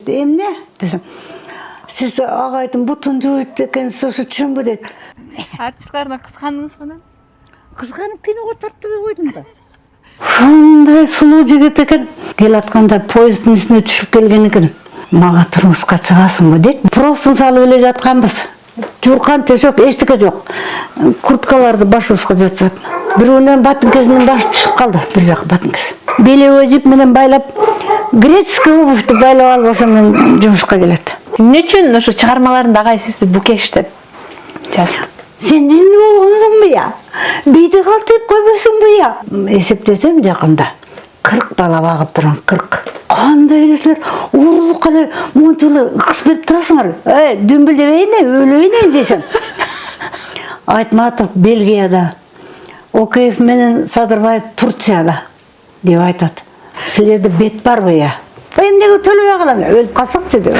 деді. Эмне? Десем. Сіз ағайдың бұтын жойды екенсіз, осы чын бу деді. Артистларына кызгандыңыз мына? Қызғанып киноға тартып қойдым да. Сондай сұлу жігіт екен. Келатқанда поездың үстіне түсіп келген екен. Маға тұрмысқа шығасың ба дейді. Просын салып еле жатқанбыз. Жуқан төсек ештікі жоқ. Курткаларды башыбызға жатсақ. Біреуінен ботинкесінің башы түсіп қалды. Бір жақ ботинкесі. Белеуі жіп менен байлап, греческий обувьті байлап алып алсам мен жұмысқа келеді. Эмне үчүн ошо чыгармаларында агай сизди Букеш деп жазды? Сен жинді болғансың бы я? Бейді қалтып қойбайсың бы я? Есептесем жақында 40 бала бағып тұрған, 40. Қандай елесілер, ұрлық қалай, мұнтылы қыс беріп тұрасыңар. Дүмбілдебейіне, өлейіне десем. Айтматов Бельгияда, Океев менен Садырбаев Турцияда деп айтады. Сілерді бет бар бы я? Эмнеге төлөбөй калам, өлүп калсакчы деп.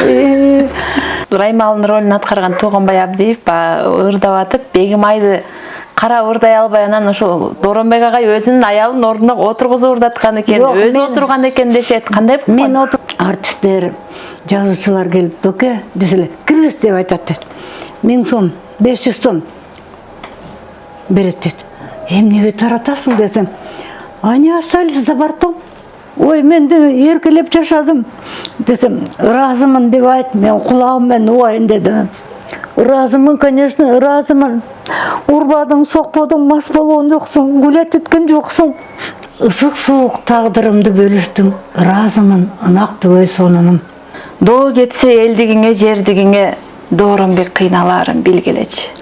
Раймалдын ролун аткарган Тууганбай Абдиев ырдап атып, Бегимайды кара ырдай албай анан ошол Дооронбек агай өзүнүн аялын ордуна отургузуп ырдаткан экен, өзү отурган экен дешет. Кандай? Мен артисттер, жазуучулар келип, "Доке" деселер, "Кирбиз" деп айтат дейт. 1000 сом, 500 сом берет дейт. Эмнеге таратасың десем, "Они остались за бортом. Ой, мен де еркелеп жашадым" десем, "Разымын" деп айт, мен кулагыммен уайын дедим. "Разымын, конечно, разымын. Урбадың, сокподуң, мас болгон жоксуң, гулять эткен жоксуң. Ысык суук тагдырымды бөлүштүң. Разымын, ынактыбай сонуным. Доо кетсе элдигиңе, жердигиңе, Дооронбек кыйналарын билгелечи."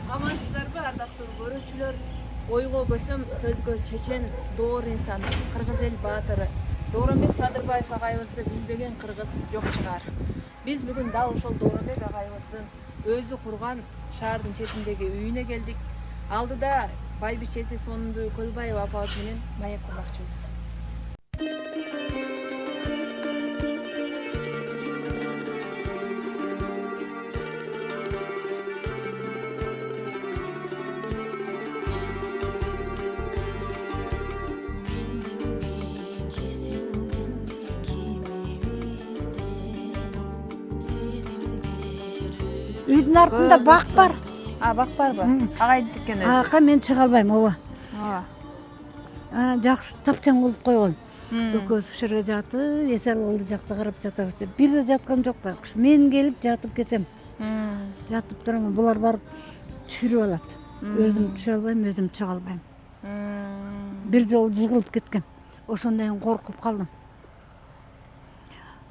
Амансыздарбы, ардактуу көрүүчүлөр? Ойго көсөм, сөзгө чечен, доор инсан, кыргыз эл баатыры Дооронбек Садырбаев агайыбызды билбеген кыргыз жок чыгар. Биз бүгүн дал ошол Дооронбек агайыбыздын өзү курган шаардын четиндеги үйүнө келдик. Алдыда байбичеси Сонунбү Көлбаева апабыз менен маек курмакчыбыз. Үйдүн артында бак бар. Бак барбы? Агайды тиккен өзү. Ака мен чыга албайм, ооба. Ооба. Жакшы тапчаң болуп койгон. Экөөбүз ушул жерге жатып, эсел алды жакта карап жатабыз деп. Бир да жаткан жок байкуш. Мен келип жатып кетем. Жатып турам, булар барып түшүрүп алат. Өзүм түшө албайм, өзүм чыга албайм. Бир жолу жыгылып кеткем. Ошондон кийин коркуп калдым.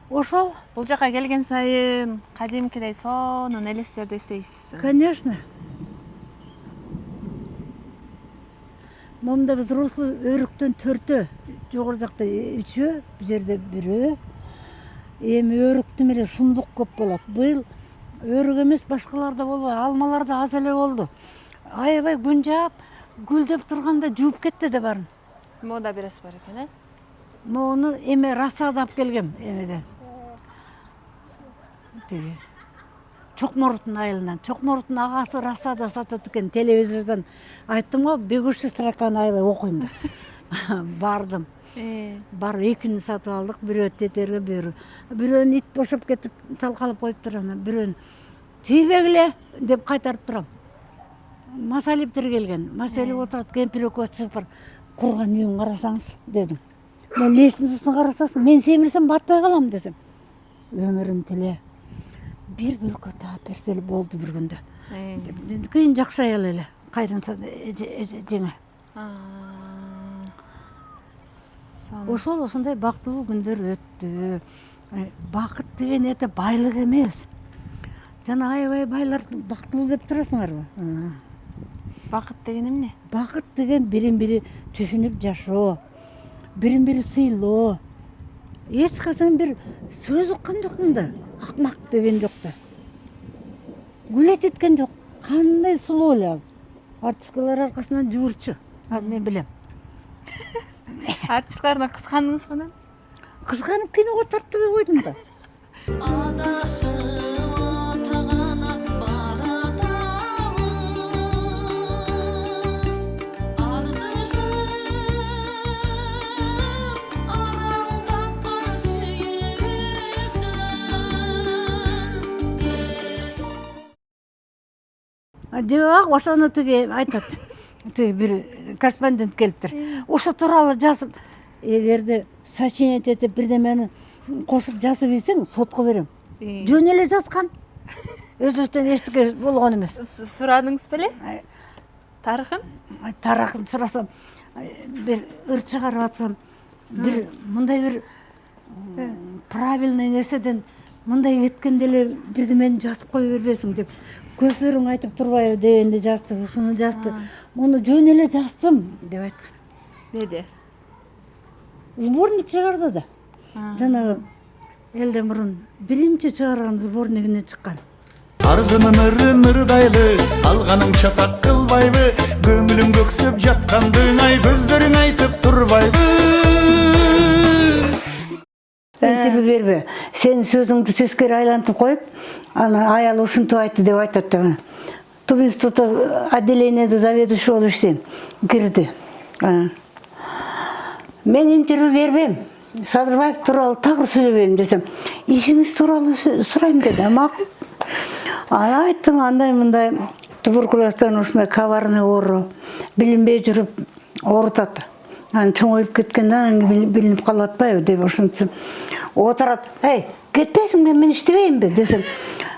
Ошол. Бул жака келген сайын кадимкидей сонун элестерди эстейсиз. Конечно. Момда взрослый өрүктөн 4-тө, жогору жакта 3-өө, бул жерде 1-өө. Эми өрүктүн эле сундук көп болот. Быйыл өрүк эмес, башкалар да болбой, алмалар да аз эле болду. Аябай күн жаап, гүлдөп турганда жууп кетти да барын. Мода берес бар экен, Моуну эме рассада алып келгем, эмеден. Чокмордун айылынан. Чокмордун агасы рассада сатат экен, телевизордон айттым го, бегущий строканы аябай окуйм деп. Бардым. Барып экини сатып алдык, бирөө тетерге, бирөөнү ит бошоп кетип талкалап коюп турам, бирөөнү тийбегиле деп кайтарып турам. Масалиптер келген. Маселип отурат, кемпир экөөсү чыгып бар. Курган үйүң карасаңыз дедим. Мен лестницасын карасаң, мен семирсем батпай калам десем. Өмүрүн тиле. Бир бөлкө таап берсели болду бир күндө. Кийин жакшы аял эле. Кайрын жеңе. Ошол ошондой бактылуу күндөр өттү. Бакыт деген эте байлык эмес. Жана аябай байлар бактылуу деп турасыңарбы? Бакыт деген эмне? Бакыт деген бирин бири түшүнүп жашоо, бирин бири сыйлоо, эч качан бир сөз уккан жокмун да, акмак деген жок да. Гулет эткен жок. Кандай сулуу эле ал. Артисткалар аркасынан жүгүрчү. Ал мен билем. Артисткалардан кызгандыңызбы анан? Кызганып киного тартпай койдум да. Жок, ошону тиги айтат. Тиги бир корреспондент келиптир. Ошо тууралуу жазып, эгерде сочинять этип бирдемени кошуп жазып ийсең, сотко берем. Жөн эле жазган. Өзүнөн эчтеке болгон эмес. Сурадыңыз беле? Тарыхын? Тарыхын сурасам, бир ыр чыгарып атсам, бир мындай бир правильный нерседен мындай кеткенде эле бирдемени жазып кое бербесиң деп көздөрүң айтып турбайбы дегенде жазды, ушуну жазды. Муну жөн эле жаздым деп айткан. Деди. Сборник чыгарды да. Жанагы элден мурун биринчи чыгарган сборнигине чыккан. Арзымын ырын ырдайлы, алганың шатак кылбайбы, көңүлүң көксөп жаткандың ай көздөрүң айтып турбайбы. Интервью бербе. Сен сөзүңдү сескери айлантып коюп, ана аял ушинтип айтты деп айтат да. Тубинстутта отделениеде заведующий болуп иштейм. Кирди. Мен интервью бербейм. Садырбаев тууралуу так сүйлөбөйм десем, ишиңиз тууралуу сурайм деди. Макул. Ана айттым, андай мындай туберкулезден ушундай коварный оору билинбей жүрүп оорутат. Анан чоңоюп кеткенден билинип калып атпайбы деп ушинтип отурат. Эй, кетпейсиңби, мен иштебеймби десем.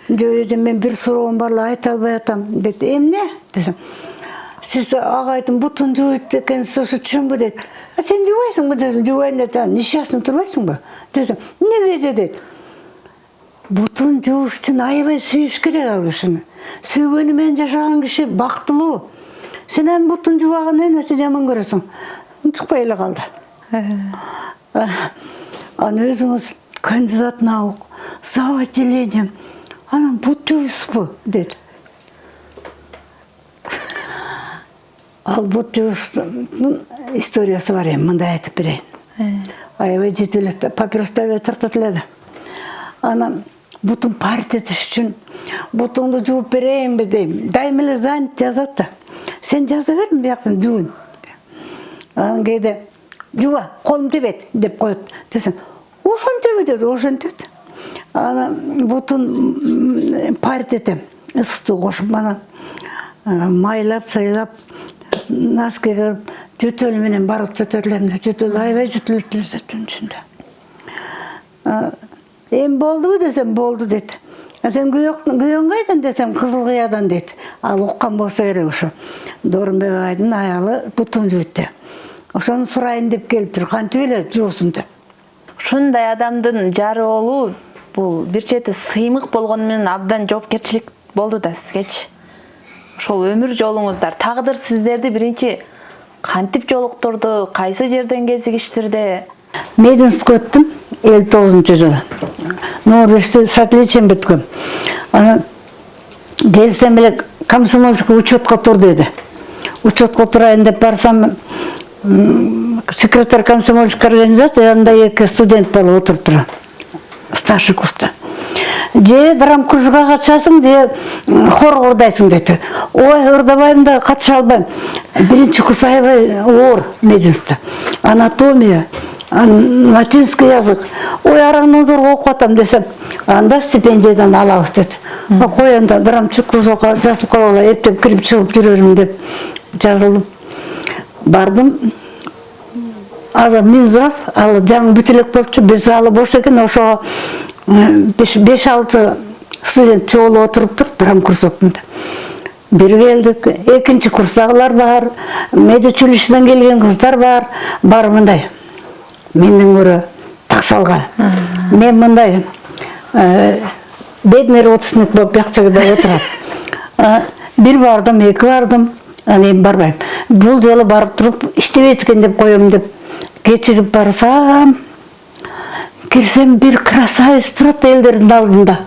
Жок, мен бир суроом бар эле айта албай атам дейт. Эмне десем. Сиз агайдын бутун жууйт экенсиз, ошо чынбы дейт. Сен жубайсыңбы десем, жубайм дейт. Нишасын турбайсыңбы десем. Неге дейт. Бутун жууш үчүн аябай сүйүш керек ал кишини. Сүйгөнү менен жашаган киши бактылуу. Сен анын бутун жубаган нерсе жаман көрөсүң. Чыкпай эле калды. Анан өзүңүз кандидат наук, зав. Отделением. Анан бут жууйсузбу дейт. Ал бут жууштун историясы бар эми, мындай айтып берейин. Аябай жетип эле папиростой эле тартат эле да. Анан бутун парт этиш үчүн бутуңду жууп берейинби дейм. Дайым эле занят жазат да. Сен жаза берин, бияктан жууйн. Анан кээде жуба, колум тебет деп коет. Десем, ошентеби дейт, ошентет. Анан бутун парт этем, ысытуу кошуп, анан майлап, сайлап, носки кирип, жөтөл менен барып төтөрүлөм да, жөтөл аябай жөтөлөтүлөтүн ичинде. Эми болдубу десем, болду дейт. Сен күйөөң кайдан десем, Кызыл Кыядан дейт. Ал уккан болсо керек ошо. Дорунбек агайдын аялы бутун жуйт. Ошону сурайын деп келиптир, кантип эле жуусун деп. Ушундай адамдын жары болуу бул бир чети сыймык болгону менен абдан жоопкерчилик болду да сизгечи. Ошол өмүр жолуңуздар, тагдыр сиздерди биринчи кантип жолуктурду, кайсы жерден кезигиштирди? Мединскке өттүм 59-жылы. Новости с отличием бүткөм. Анан келсем эле комсомольский учетко тур деди. Учетко турайын деп барсам, секретарь комсомольской организации янында эки студент болуп отуруптур. Старший курста. Же драм курсуга катышасың, же хор курдайсың дейт. Ой, ырдабайм да катыша албайм. Биринчи курс аябай оор мединство. Анатомия, латинский язык. Ой, араңдан зорго окуп атам десем, анда стипендиядан алабыз дейт. Кой анда драм курсуга жазып калгыла, эптеп кирип чыгып жүрөрүм деп жазылдым. Бардым. Азыр Минздрав, ал жаңы бүтүлөк болчу, биз залы бош экен, ошого 5-6 студент чогулуп отуруптур драм курсунда. Бир келдик, экинчи курстагылар бар, медучилищеден келген кыздар бар, бар мындай. Менден көрө такшалга. Мен мындай бедный родственник болуп бакчада отурам. Бир бардым, эки бардым, анан барбайм. Бул жолу барып туруп иштебейт экен деп коем деп кечигип барсам, кирсем бир красавец турат элдердин алдында.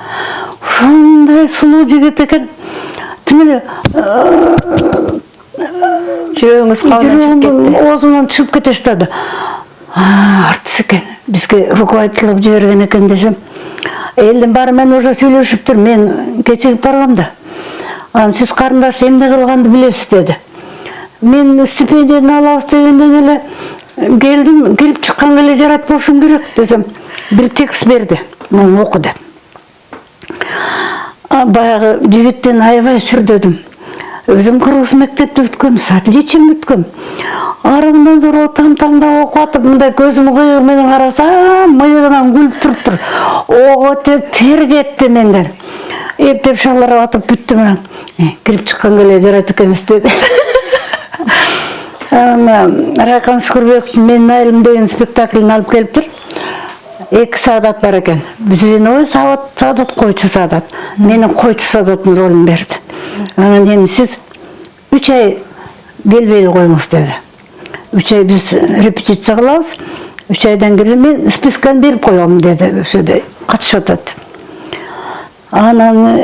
Ушундай сулуу жигит экен. Тимеле жүрөгүңүз калып кетти. Оозумдан чыгып кете баштады. Артист экен. Бизге руководитель жиберген экен десем. Элдин баары менен уже сүйлөшүптүр. Мен кечигип баргам да. Сиз карындаш эмне кылганды билесиз деди. Мен стипендияны алабыз дегенден эле келдим, кирип чыккан эле жарат болушум керек десем, бир текст берди. Мен окудум. Баягы жигиттен аябай сүрдөдүм. Өзүм кыргыз мектепти бүткөм, с отличием бүткөм. Арымдан зор там-тамда окуп атып, мындай көзүм кыйыр менен карасам, мыйыгынан күлүп туруптур. Ого тер кетти менден. Эптеп шаларып атып бүттүм. Кирип чыккан эле жарат экенсиз деди. Райкан Шукурбеков менин айылым деген спектаклин алып келиптир. 2 Саадат бар экен. Звеновой Саадат, койчу Саадат. Менин койчу Саадаттын ролун берди. Анан эми сиз 3 ай келбей коюңуз деди. 3 ай биз репетиция кылабыз. 3 айдан кийин мен списканы берип коем деди. Ошода катышып атат. Анан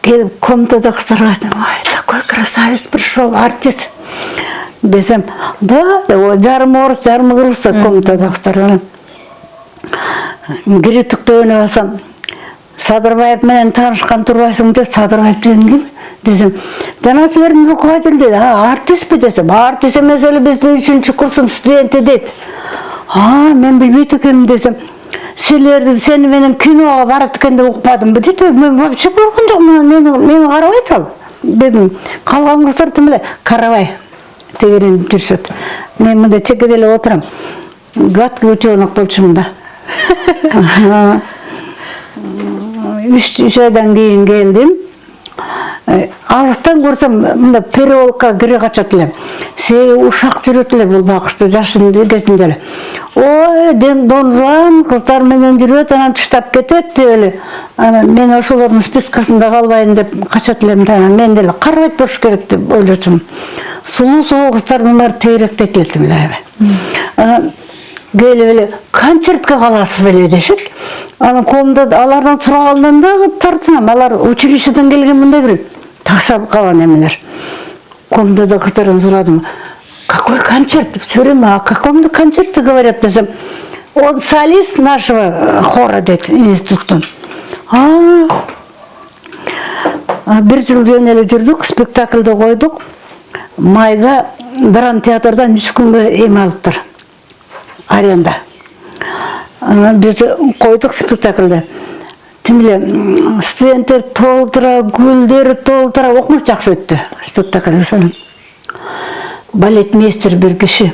келип комнатада кыздарга айттым, ой, такой красавец пришел, артист. Десем, да, жарым орыс, жарым кыргыз комнатада кыздар. Кириптикте ойноп алсам, Садырбаев менен таанышкан турбайсың деп, Садырбаев деген ким? Десем, жана силердин руководитель деди. Артистпи десем, артист эмес эле биздин 3-чү курстун студенти дейт. Мен билбейт экенмин десем, сени менен киного барат экен деп укпадымбы дейт. Мен вообще көргөн жокмун, мени карабайт ал дедим. Калган кыздар тим эле карабай тегеренип жүрүшөт. Мен мындай чекеде эле отурам. Гадкий учёнок болчумун да. 3 айдан кийин келдим. Алыстан көрсөм, мында переулокко кире качат элем. Себеби ушак жүрөт эле бул багышты жашын кезинде эле. Ой, донжуан кыздар менен жүрөт, анан таштап кетет деп эле. Анан мен ошолордун спискасында калбайын деп качат элем да. Мен деле карабайт болуш керек деп ойлочумун. Сулуу кыздардын баары тегеректей келдим эле. Анан келип эле концертке каласыз беле дешет. Анан комнатада алардан сурагандан да тартынам. Алар училищеден келген мындай бир такшап калган эмелер. Комнатада кыздардан сурадым. Какой концерт? Все время о каком-то концерте говорят десем. Он солист нашего хора дейт, институттун. Бир жыл жөн эле жүрдүк, спектакльди койдук. Майда драм театрдан 3 күнгө эме алыптыр. Аренда. Биз койдук спектакльди. Тим эле студенттер толтура, гүлдөр толтура, окумуш жакшы өттү спектакль. Балетмейстер бир киши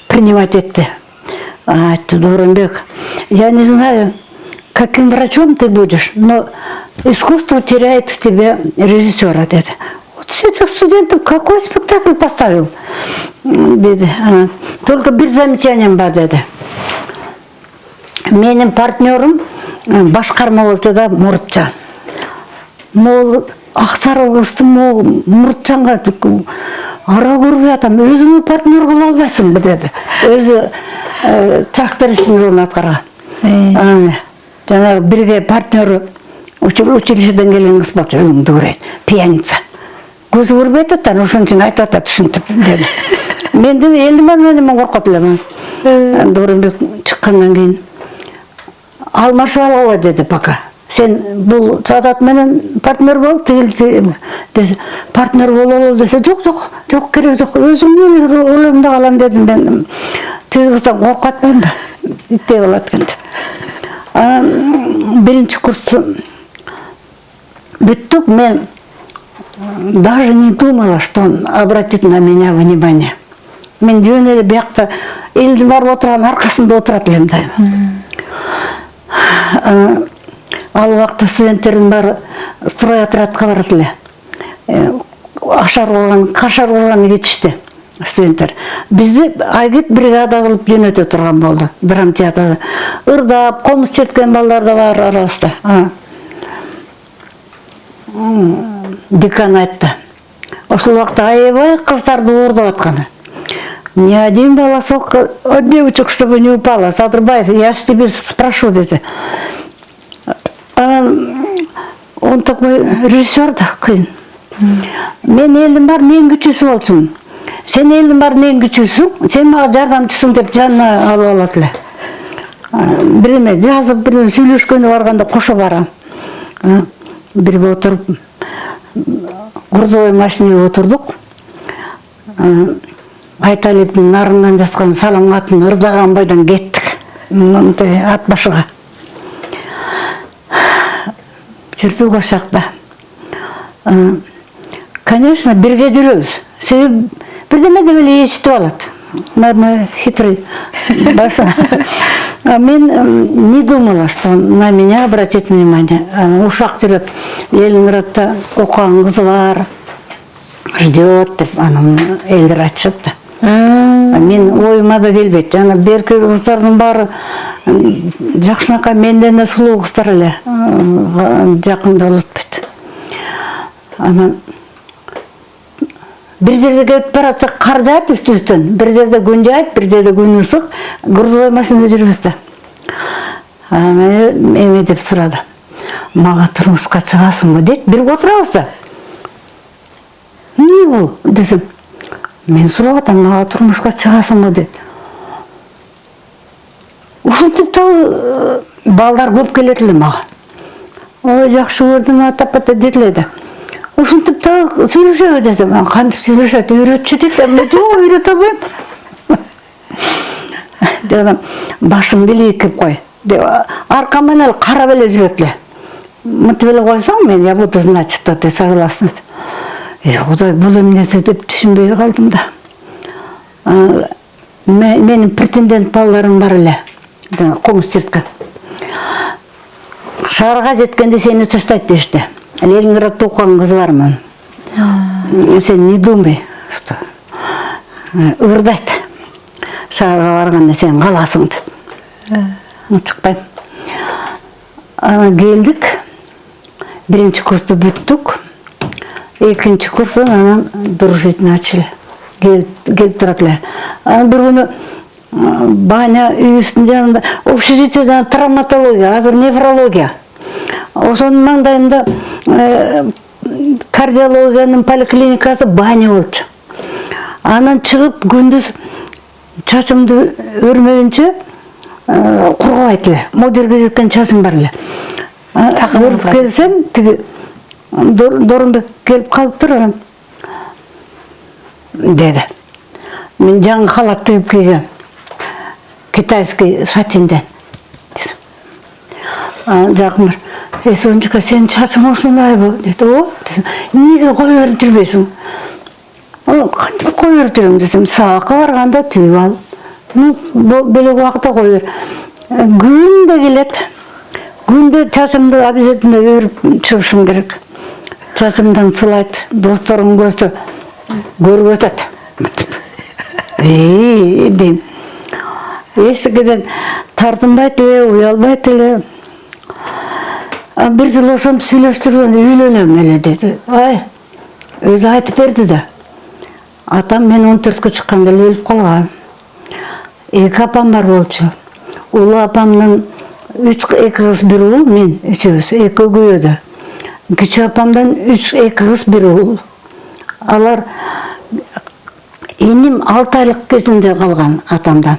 принимать этти. Айтты, Дооронбек, я не знаю, каким врачом ты будешь, но искусство теряет в тебе режиссера, деди. Вот с этих студентов какой спектакль поставил, деди. Только бир замечанием бар, деди. Менин партнерым башкарма болду да, Муртчан. Мол аксарыл кыздын Муртчанга ара көрбөй атам, өзүңө партнер кыла албайсыңбы деди. Өзү трактористтин ролун аткарган. Жанагы бирге партнеру училищеден келген кыз болчу, өзүңдү көрөйүн, пьяница. Көзү көрбөй атат, ошон үчүн айтып атат, түшүнтүп деди. Мен деди, элдин менен коркот элем. Дооронбек чыккандан кийин алмашып алгыла деди пока. Сен бул Саадат менен партнер бол, тигил десе, партнер бололу десе, жок, керек жок, өзүм эле рөлүмдө калам дедим мен. Тигил кыздан коркуп атпаймынбы? Иттей болот экен деп. Биринчи курсту бүттүк, мен даже не думала, что он обратит на меня внимание. Мен жөн эле биякта элдин барып отурган аркасында отурат элем да. Ал убакта студенттердин баары строй отрядка барат эле. Кашар урган кетишти студенттер. Бизди агит бригада кылып жөнөтө турган болду. Драм театрда ырдап, комуз четкен балдар да бар арабызда. Декан айтты. Ошол убакта аябай кыздарды уурдап атканы. Ни один волосок от девочек, чтобы не упала. Садырбаев, я ж тебе спрошу, dedi. Он такой режиссер да, қиын. Мен елім бар, мен күчісі болчумун. Сен елім бар, мен күчісің, сен маған жардамчысың деп жанына алып алады. Біреме жазып, біреме сөйлескені барғанда қоша барам. Бірге отырып, грузовой машинеге отырдық. Айталиптің нарынан жасқан салам атын ырдаған байдан кеттік. Ат башыға. Жүрдік о шақта. Конечно, бірге жүрөбүз. Себебі бірдеме де біле ешітіп алады. Наверное, хитрый. Мен не думала, что на меня обратит внимание. Ушақ жүрет. Ленинградта оқыған қызы бар. Ждет деп, елдер айтышыпты. Мен ойыма да келбейді. Беркі қыздардың бары жақшынақа менден де сұлу қыздар әлі жақында олытпайды. Bir жерде келіп баратса қар жауып үсті-үстін. Bir жерде күн жауып, bir жерде күн ысық. Грузовой машинада жүрбесті. Эме деп сұрады. Маға тұрмысқа шығасың ба дейді. Бірге отырамызда. Не бұл? Десім. Мен сұрағатам, маға тұрмысқа шығасың ба дейді. Ұшын тіпті балдар көп келетілі маға. Ой, жақшы көрдім, атап-ата деділеді. Ұшын тіпті сөйлешеді десім. Қандып сөйлешеді, үйретші дейді. Жоқ, үйрет абайым. Дедім, башым белей кеп қой. Арқаман әлі қара беле жүретілі. Мұнты беле қойсаң, мен я буду знать, что ты согласна. Құдай, бұл емнесі деп түсінбей қалдым да. Менің претендент балаларым бар әлі. Қоңыз черткен. Шарға жеткенде сені таштайды дешті. Ленинградта оқыған қыз бар ма? Сен не думай, что ұрдайды. Шарға барғанда сен қаласың деп. Шықпайым. Келдік. Бірінші курсты бүттік. Екінші курсын анан дружить начали. Келіп тұратылар. Бір күні баня үйістің жанында, общежитие жаңа травматология, азыр неврология. Осының маңдайында кардиологияның поликлиникасы баня болчу. Анан шығып күндіз чачымды өрмейінше құрғылайтылы. Модерге жеткен чачым барлы. Өріп келсем, Дорынбек келіп қалып тұр, деді. Мен жаңы халат тігіп келген. Китайский сатинден. Жақындар, соншыға сен чачың осындай бұл, деді. О, неге қой өріп жүрбейсің? Қой өріп жүрім, десем, сағаққа барғанда түйіп ал. Бөлек уақытта қой өр. Күнде келеді. Күнде чачымды обязательно өріп шығышым керек. Чачымдан сылайды, достарым көзді көргөзеді. Дейм. Ешікеден тартынбайды ле, уялбайды ле. Бір жыл осам сөйлеп тұрған үйленем әлі деді. Ай, өзі айтып берді да. Атам мен 14-ке шыққанда өліп қалған. Екі апам бар болчу. Улы апамның 2 қыз бір ұл, мен үшеуіз, 2 күйеді. Кіші апамдан 2 қыз бір ұл. Алар енем 6 айлық кезінде қалған атамдан.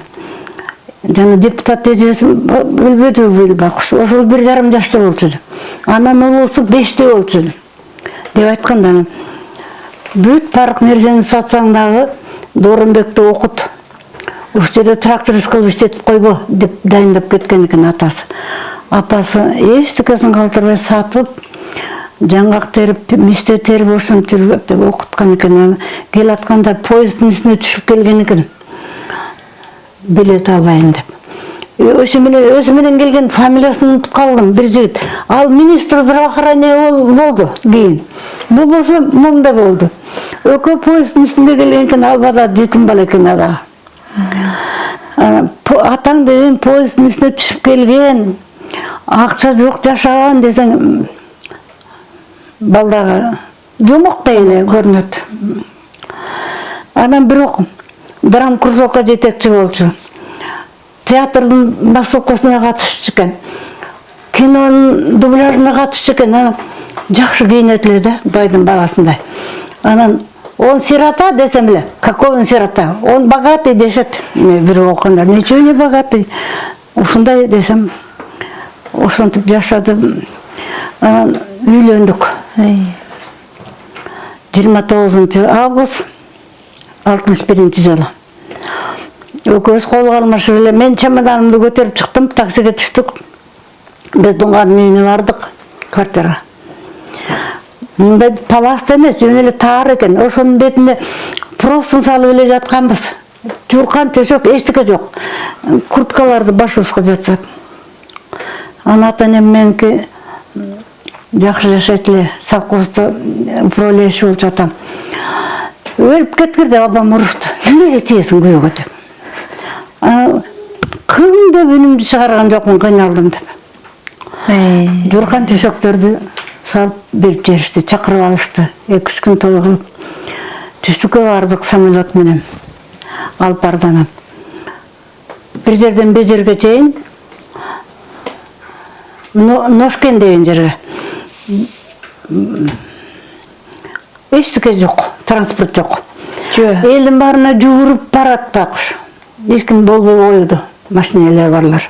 Жаңа депутат ежесім өлбеді бақсы. Осыл 1,5 жаста болчу. Анан ұлысы 5-те болчу. Деп айтқанда, бүт парық нерсені сатсаңдағы Дорынбекті оқыт. Үстеді тракторист қылып істетіп қойбо деп дайындап кеткен екен атасы. Апасы ештікесін қалтырбай сатып, жаңғақ теріп, мисте теріп осын түрбеп деп оқытқан екен. Кел атқанда поездың үстіне түшіп келген екен. Билет алайын деп. Өзіменен келген фамилиясын ұмытып қалдым, бір жігіт. Ал министр здравоохранения болды кейін. Бұл болса мұнда болды. Өкі поездың үстінде келген екен, албада жетім бала екен адаға. Атаң деген поездың үстіне түшіп келген, ақша жоқ жашаған десең, балдағы жұмық дейіне көрінеді. Анан бір оқым, драм кружокко жетекчи болчу. Театрдын массовкасына катышчу экен. Кинонун дубляжына катышчу экен. Анан жакшы кийинет эле да, байдын баласындай. Анан он сирота десем эле, какой он сирота? Он богатый дешет. Бир окугандар, нече не богатый? Ушундай десем, ошентип жашадым. Анан үйлөндүк. 29 август 61-жылы. Экөөбүз колго алмашып эле мен чемоданымды көтөрүп чыктым, таксиге түштүк. Биз Дуңганын үйүнө бардык, квартирага. Мындай паласт эмес, жөн эле таар экен. Ошонун бетине простын салып эле жатканбыз. Журкан төшөк, эчтеке жок. Курткаларды башыбызга жатса. Анан ата-энем меники жакшы жашайт эле, совхоздо управляющий болуп жатам. Өлүп кеткир деп абам урушту. Эмнеге тиесиң күйөөгө деп. Кым деп үнүмдү чыгарган жокмун, кыйналдым деп. Журкан төшөктөрдү салып берип жиберишти, чакырып алышты. 2-3 күн той кылып түштүккө бардык самолет менен. Алып барды анам. Бир жерден бир жерге чейин Носкен деген жерге. Эчтеке жок, транспорт жок. Элдин баарына жүгүрүп барат бакыш. Эч ким болбой коюду, машиналар барлар.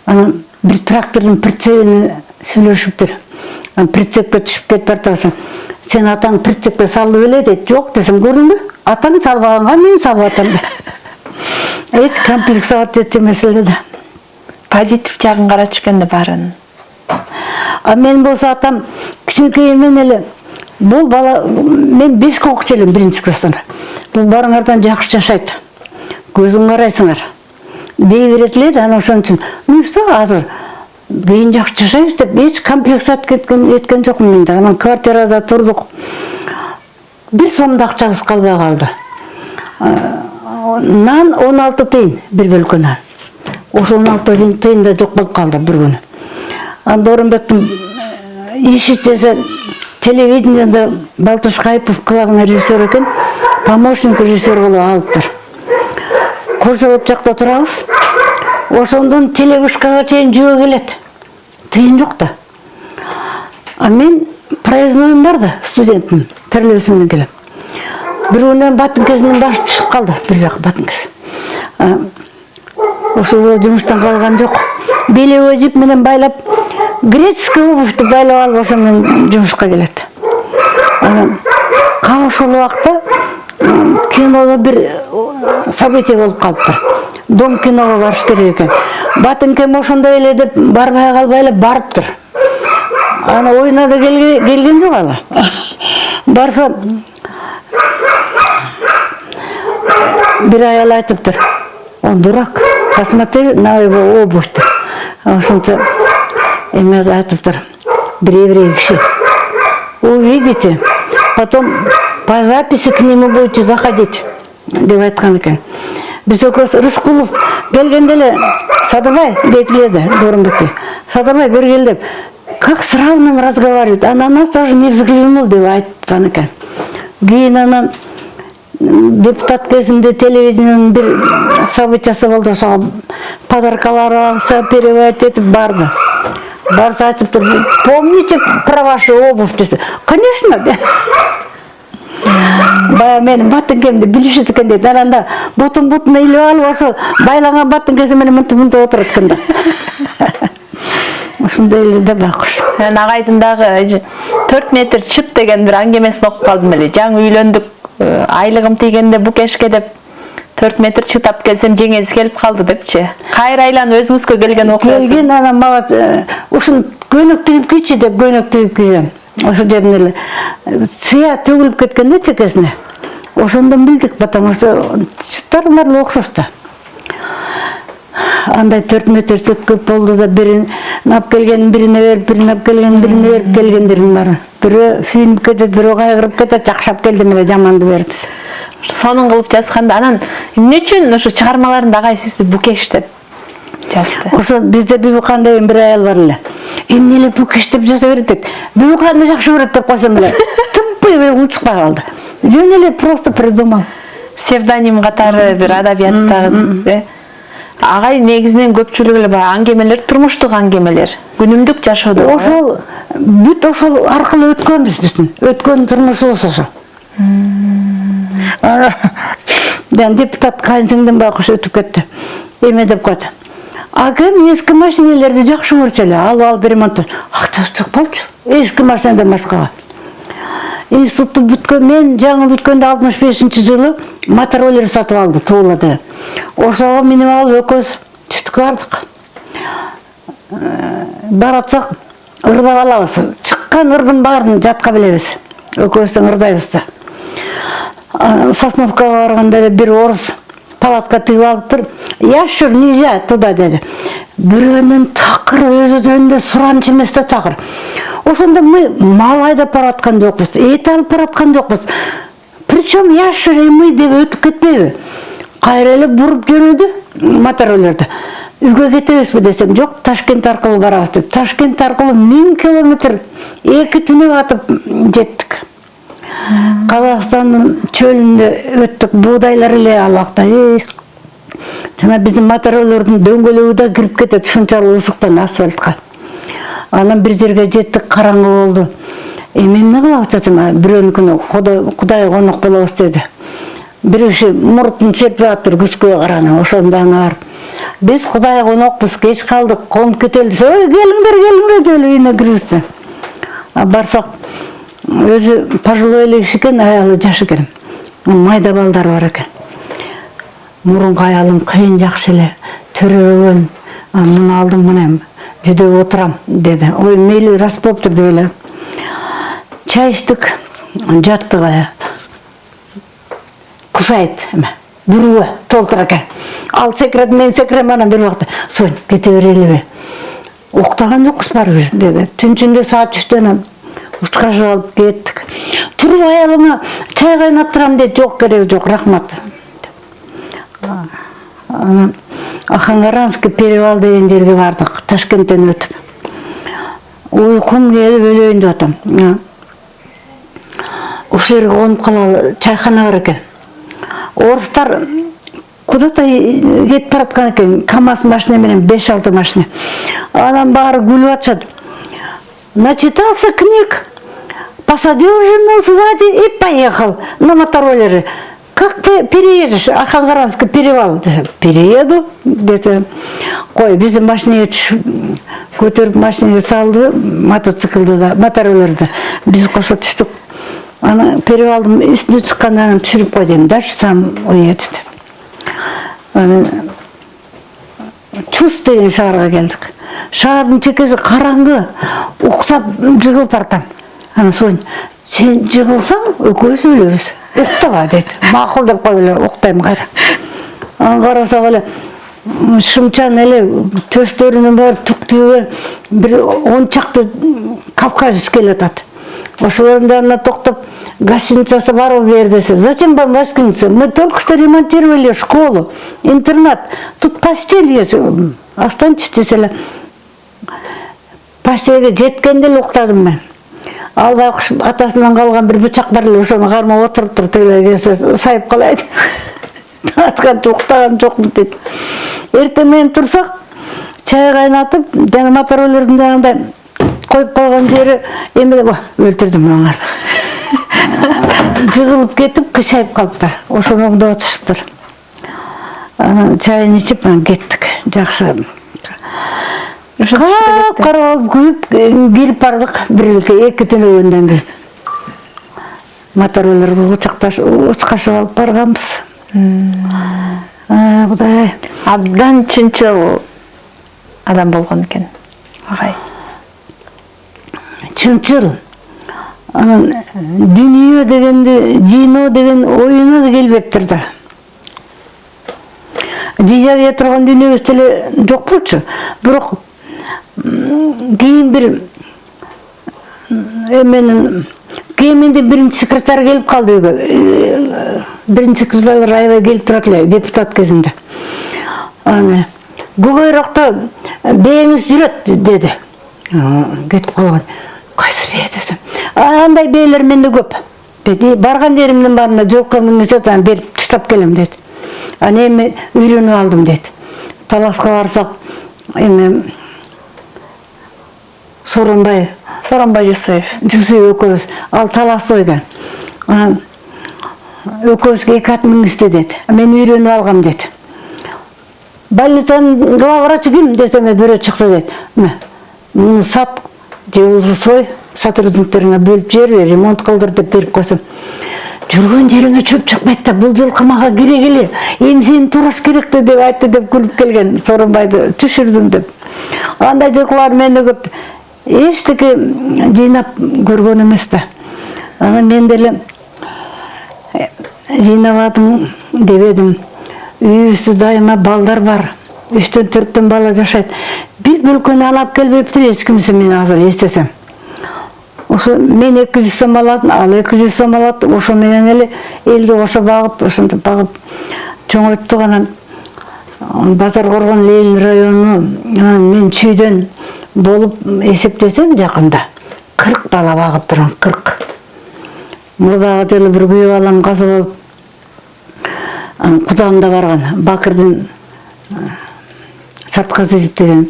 Анан бир трактордун прицебине сүйлөшүптүр. Анан прицепке түшүп кетип бартасың. Сен атаң прицепке салды беле дейт. Жок десем, көрдүңбү? Атаң салбаганга мен салып атам да. Эч комплексовать этчү эмес эле да. Позитив жагын карачу экен да баарын. А мен болсо атам кичинекейимден эле бул бала, мен 5 окуучу элем 1-класстан. Бул барыңардан жакшы жашайт. Көзүң карайсыңар. Дей берет эле, анан ошон үчүн, ну что, азыр кийин жакшы жашайбыз деп эч комплексат эткен жокмун мен да. Анан квартирада турдук. 1 сом да акчабыз калбай калды. Нан 16 тыйын бир бөлкө нан. Ошо 16 тыйын да жок болуп калды бир күнү. Анда Орунбектин иши десе телевидениеде Балтыш Кайыпов главный режиссер экен, помощник режиссер болуп алыптыр. Косовод жакта турабыз. Ошондон телевышкага чейин жөө келет. Тыйын жок да. А мен проездноюм бар да, студентмин, терлөөсү менен келем. Бир күнү батынкесинин башы түшүп калды, бир жак батынкес. Ошол жумуштан калган жок. Белевой жип менен байлап, греческий обувьту байлап алып ошо менен жумушка келет. Кал ошол убакта кинодо бир событие болуп калыптыр. Дом киного барыш керек экен. Батынкем ошондой эле деп барбай калбай эле барыптыр. Аны оюна да келген жок ала. Барса бир аял айтыптыр. Он дурак. Посмотри на его обувь. Ошончо эме айтыптыр. Бир еврей киши. Увидите, потом по записи к нему будете заходить, деп айткан экен. Биз экөөбүз Рыскулов келгенде эле Садырбай дейт эле Орунбекке. Садырбай бери кел деп, как с равным разговаривает, а на нас даже не взглянул деп айткан экен. Кийин анан депутат кезинде телевидениенин бир событиясы болду, ошого подаркалар алса, переводить этип барды. Барса айтыптыр, помните про вашу обувь десе. Конечно. Бая менин батынкемди билишет экен дейт. Ананда бутун илип алып ошо байланган батынкеси менен мынтип отурат экен да. Ушундай эле да бакыш. Мен агайдын дагы 4 метр чыт деген бир аңгемесин окуп калдым эле. Жаңы үйлөндүк, айлыгым тийгенде букешке деп 4 метр чытап келсем жеңеси келип калды депчи. Кайра айланып өзүңүзгө келген окуясы. Келген анан мага ушун көйнөк тигип кийчи деп көйнөк тигип кийгем. Ошо жерден эле сыя төгүлүп кеткен да чекесине. Ошондон билдик, потому что чыттар баары окшош да. Андай 4 метр чыт көп болду да, бирин алып келгенин бирине берип, бирине алып келгенин бирине берип келгендердин баары. Бирөө сүйүнүп кетет, бирөө кайгырып кетет, жакшап келдим эле жаманды берди. Сонун кылып жазганда анан эмне үчүн ошо чыгармаларында агай сизди букеш деп жазды? Ошо бизде Бибукан деген бир аял бар эле. Эмне эле букеш деп жаза берет дейт. Бибуканды жакшы көрөт деп койсом эле. Тупой унчукпай калды. Жөн эле просто придумал. псевдоним катары бир адабияттагы. Агай негизинен көпчүлүгү эле баягы аңгемелер, турмуштук аңгемелер, күнүмдүк жашоодо. Ошол бүт ошол аркылуу өткөнбүз биздин. Өткөн турмушубуз ошо. Депутат кайынсиңдин байкуш өтүп кетти. Эме деп койду. Акем эски машиналерди жакшы көрчү эле, алып ремонт. Актасы жок болчу. Эски машинадан башкага. Институтту бүткөн, мен жаңы бүткөндө 65-жылы мотороллер сатып алды Туулада. Ошого минип алып экөөбүз түштүк бардык. Баратсак ырдап алабыз. Чыккан ырдын баарын жатка билебиз. Экөөбүздөн ырдайбыз да. Сосновкага барганда бир орус палатка тигип алыптыр. Яшур нельзя туда деди. Бирөөнүн такыр өзүнүндө суранчы эмес да такыр. Ошондо мы мал айдап бараткан жокпуз, эт алып бараткан жокпуз. Причем яшур мы деп өтүп кетпейби? Кайра эле буруп жөнөдү мотороллерди. Үйгө кетебизби десем, жок, Ташкент аркылуу барабыз деп. Ташкент аркылуу 1000 километр 2 түнү батып жеттик. Казакстандын чөлүндө өттүк, буудайлар эле алакта. Жана биздин мотороллердин дөңгөлөгү да кирип кетет ушунчалык ысыктан асфальтка. Анан бир жерге жеттик, караңгы болду. Эмне кылабыз десем, бирөөнүкүнө Кудай конок болобуз деди. Бир киши муртун серпип атыр күзгө караны, ошондо ана бар. Биз Кудай конокпуз, кеч калдык, конуп кетели. Ой, келиңдер деп үйүнө киргизди. Барсак, өзү пожилой эле киши экен, аялы жаш экен. Майда балдары бар экен. Мурунку аялым кыйын жакшы эле, төрөгөн. Муну алдым, мына жүдөп отурам деди. Ой, мейли рас болуптур деп эле. Чай ичтик, жаттык ая. Кусайт эме, бүрүгө толтура экен. Ал секирет, мен секирем, анан бир убакта Сонь, кете берелиби? Уктаган жокпуз барыбир деди. Түнчүндө саат 3-төн учкашып алып кеттик. Туруп аялыма чай кайнаттырам деди. Жок, кереги жок, рахмат. Анан Ахангаранский перевал деген жерге бардык, Ташкенттен өтүп. Уйкум келип өлөйүн деп атам. Ошол жерге конуп калалы, чайхана бар экен. Орустар куда-то кетип бараткан экен, КамАЗ машина менен 5-6 машина. Анан баары күлүп атышат. Начитался книг, посадил жену сзади и поехал на мотороллере. Как ты переедешь, Ахангаранский перевал? Перееду, где-то. Ой, биздин машинеге көтөрүп машинеге салды, мотоциклды да, мотороллерди. Биз кошо түштүк. Ана перевалдын үстүнө чыкканда анан түшүрүп кой дедим. Дальше сам уедет. Чус деген шаарга келдик. Шаардын чекеси караңгы, уктап жыгылып баратам. Ана Сонь, сен жыгылсаң, экөөбүз өлөбүз. Уктаба дейт. Макул деп коюп эле уктайм кайра. Анан карасак эле шымчан эле төстөрүнүн баары түктүүгө бир 10 чакты кавказец келатат. Ошолордун жанына токтоп, гостиницасы бар бу жерде десе. Зачем вам гостиница? Мы только что ремонтировали школу, интернат. Тут постель есть. Останьтесь десе эле. Постельге жеткенде эле уктадым мен. Ал байкуш атасынан калган бир бычак бар эле, ошону кармап отуруптур, тигилерге сайып калайын. Атканча уктаган жокмун дейт. Эртең менен турсак, чай кайнатып, жана мотороллердин жанында коюп койгон жери эме өлтүрдүм аңарды. Жыгылып кетип, кышайып калыптыр. Ошону оңдоп атышыптыр. Анан чайын ичип, кеттик. Жакшы. Кара болуп күйүп, келип бардык бирге 2 түнөгөндөн кийин. Мотороллерди учкашып алып барганбыз. Кудай. Абдан чынчыл адам болгон экен, агай. Чынчыл. Анан дүнүйө дегенди, жийно деген оюна да келбептир да. Жыйабыя турган дүнүйөбүз деле жок болчу. Бирок кийин бир менде биринчи секретарь келип калды үйгө. Биринчи секретарь аябай келип турат эле депутат кезинде. Аны көкөйрөктө бээңиз жүрөт деди. Кетип калган. Кайсы бээ десем. Андай бээлер менде көп. Dedi, bargan yerimden barına жылқы мінгізе беріп таштап келем dedi. Аны эми үйрөнүп алдым dedi. Таласка барсак, эми Сооронбай Жусуев экөөбүз, ал таласта экен. Экөөбүзгө 2 ат мінгізді dedi. Мен үйрөнүп алгам dedi. Больницанын главврачы ким десем, бирөө чыкса dedi. Сат же болбосо сой сотрудниктериңе бөлүп жер, ремонт кылдыр деп берип койсом. Жүргөн жериңе чөп чыкпайт да, бул жылкы мага керек эле. Эми сени тураш керек деп айтты деп күлүп келген Сооронбайды түшүрдүм деп. Андай жылкылар мени көп эчтеке жыйнап көргөн эмес да. Аны мен деле жыйнабадым дебедим. Үйүбүздө дайыма балдар бар. 3-4 бала жашайт. Бир бөлкөнү алып келбептир эч кимсе, мен азыр эстесем. Ошо мен 200 сом алат, ал 200 сом алат. Ошо менен эле элди ошо багып, ошентип багып чоңойттук. Анан Базар Коргон Ленин району мен чүйдөн болуп эсептесем жакында 40 бала багып турам, 40. Мурдагы деле бир күйөө балам каза болуп, кудам да барган. Бакырдын Сатказиев деген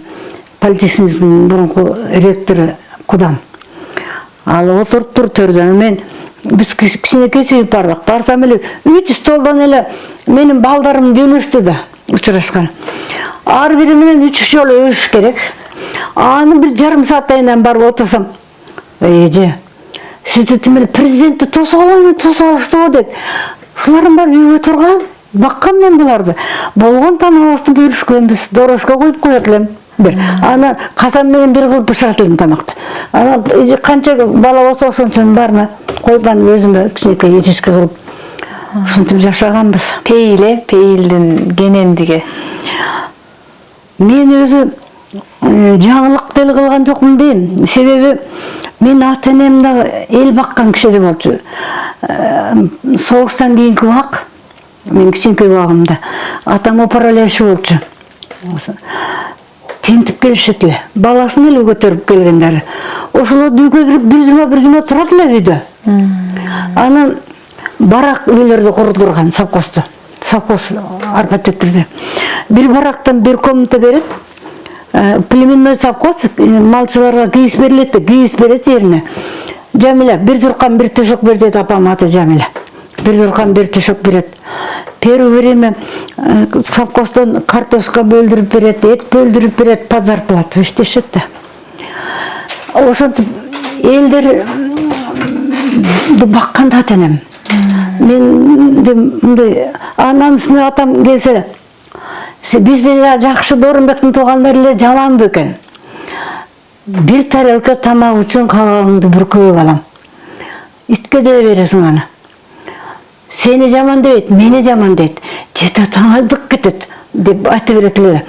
политехниканын мурунку ректору кудам. Ал отуруптур төрдөн. Мен биз кичинекей чыгып бардык. Барсам эле 3 столдон эле менин балдарым жөнөштү да учурашкан. Ар бири менен 3 жолу өбүш керек. Аны бир жарым сааттан барып отурсам, эже, сизди тимел президентти тосуп деп. Шулардын баары үйгө турган. Баккам мен буларды. Болгон тамагыбызды бөлүшкөнбүз. Дорожко коюп коет элем. Аны казан менен бир кылып бышырат элем тамакты. Аны канча бала болсо ошончонун баарына коюп, аны өзүмө кичинекей этичке кылып ушинтип жашаганбыз. Пейилдин генендиги. Мен өзү жаңылык деле кылган жокмун дейм. Себеби мен ата-энем да эл баккан киши да болчу. Согуштан кийинки убак, мен кичинекей убагымда атам опаралеши болчу. Тентип келишет эле. Баласын эле көтөрүп келгендер. Ошолор үйгө кирип бир жума турат эле үйдө. Анан барак үйлөрдү курдурган совхозду. Совхоз арбатектерде. Бир барактан бир комната берет. Племенной совхоз, малчыларга кийиз берилет, кийиз берет жерине. Жамиля, бир журкан бир төшөк бер дейт апам, аты Жамиля. Бир журкан бир төшөк берет. Первое время совхоздон картошка бөлдүрүп берет, эт бөлдүрүп берет, по зарплату иштешет да. Ошентип элдер баккан да ата-энем. Мен мындай анан үстүнө атам келсе, бизде жакшы Дооронбектин туугандары эле жаман бекен. Бир тарелка тамак үчүн кабагыңды бүркөп алам. Итке деле бересиң аны. Сени жаман дейт, мени жаман дейт. Жете таңа дык кетет деп айта берет эле.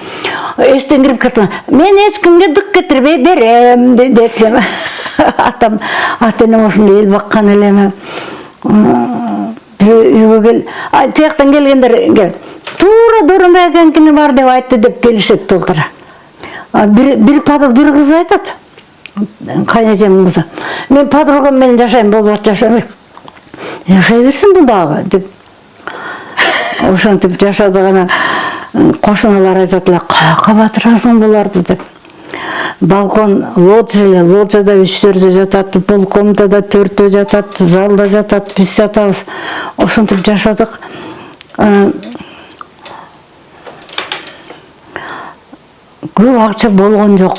Эштен кирип кетем. Мен эч кимге дык кетирбей берем деп. Атам ата-энем ошондой эл баккан эле. Үйгө кел. Тияктан келгендер кел. Туура Дооронбай экенкини бар деп айтты деп келишет толтура. Бир кыз айтат. Кайнажамдын кызы. Мен подругам менен жашайм, болбот жашабайм. Жашай берсин бундагы деп. Ошентип жашадык. Анан кошуналар айтат эле, каяка батырасың буларды деп. Балкон лоджияда 3-4 жатат, полкомнатада 4 жатат, залда жатат, биз жатабыз. Ошентип жашадык. Көп акча болгон жок.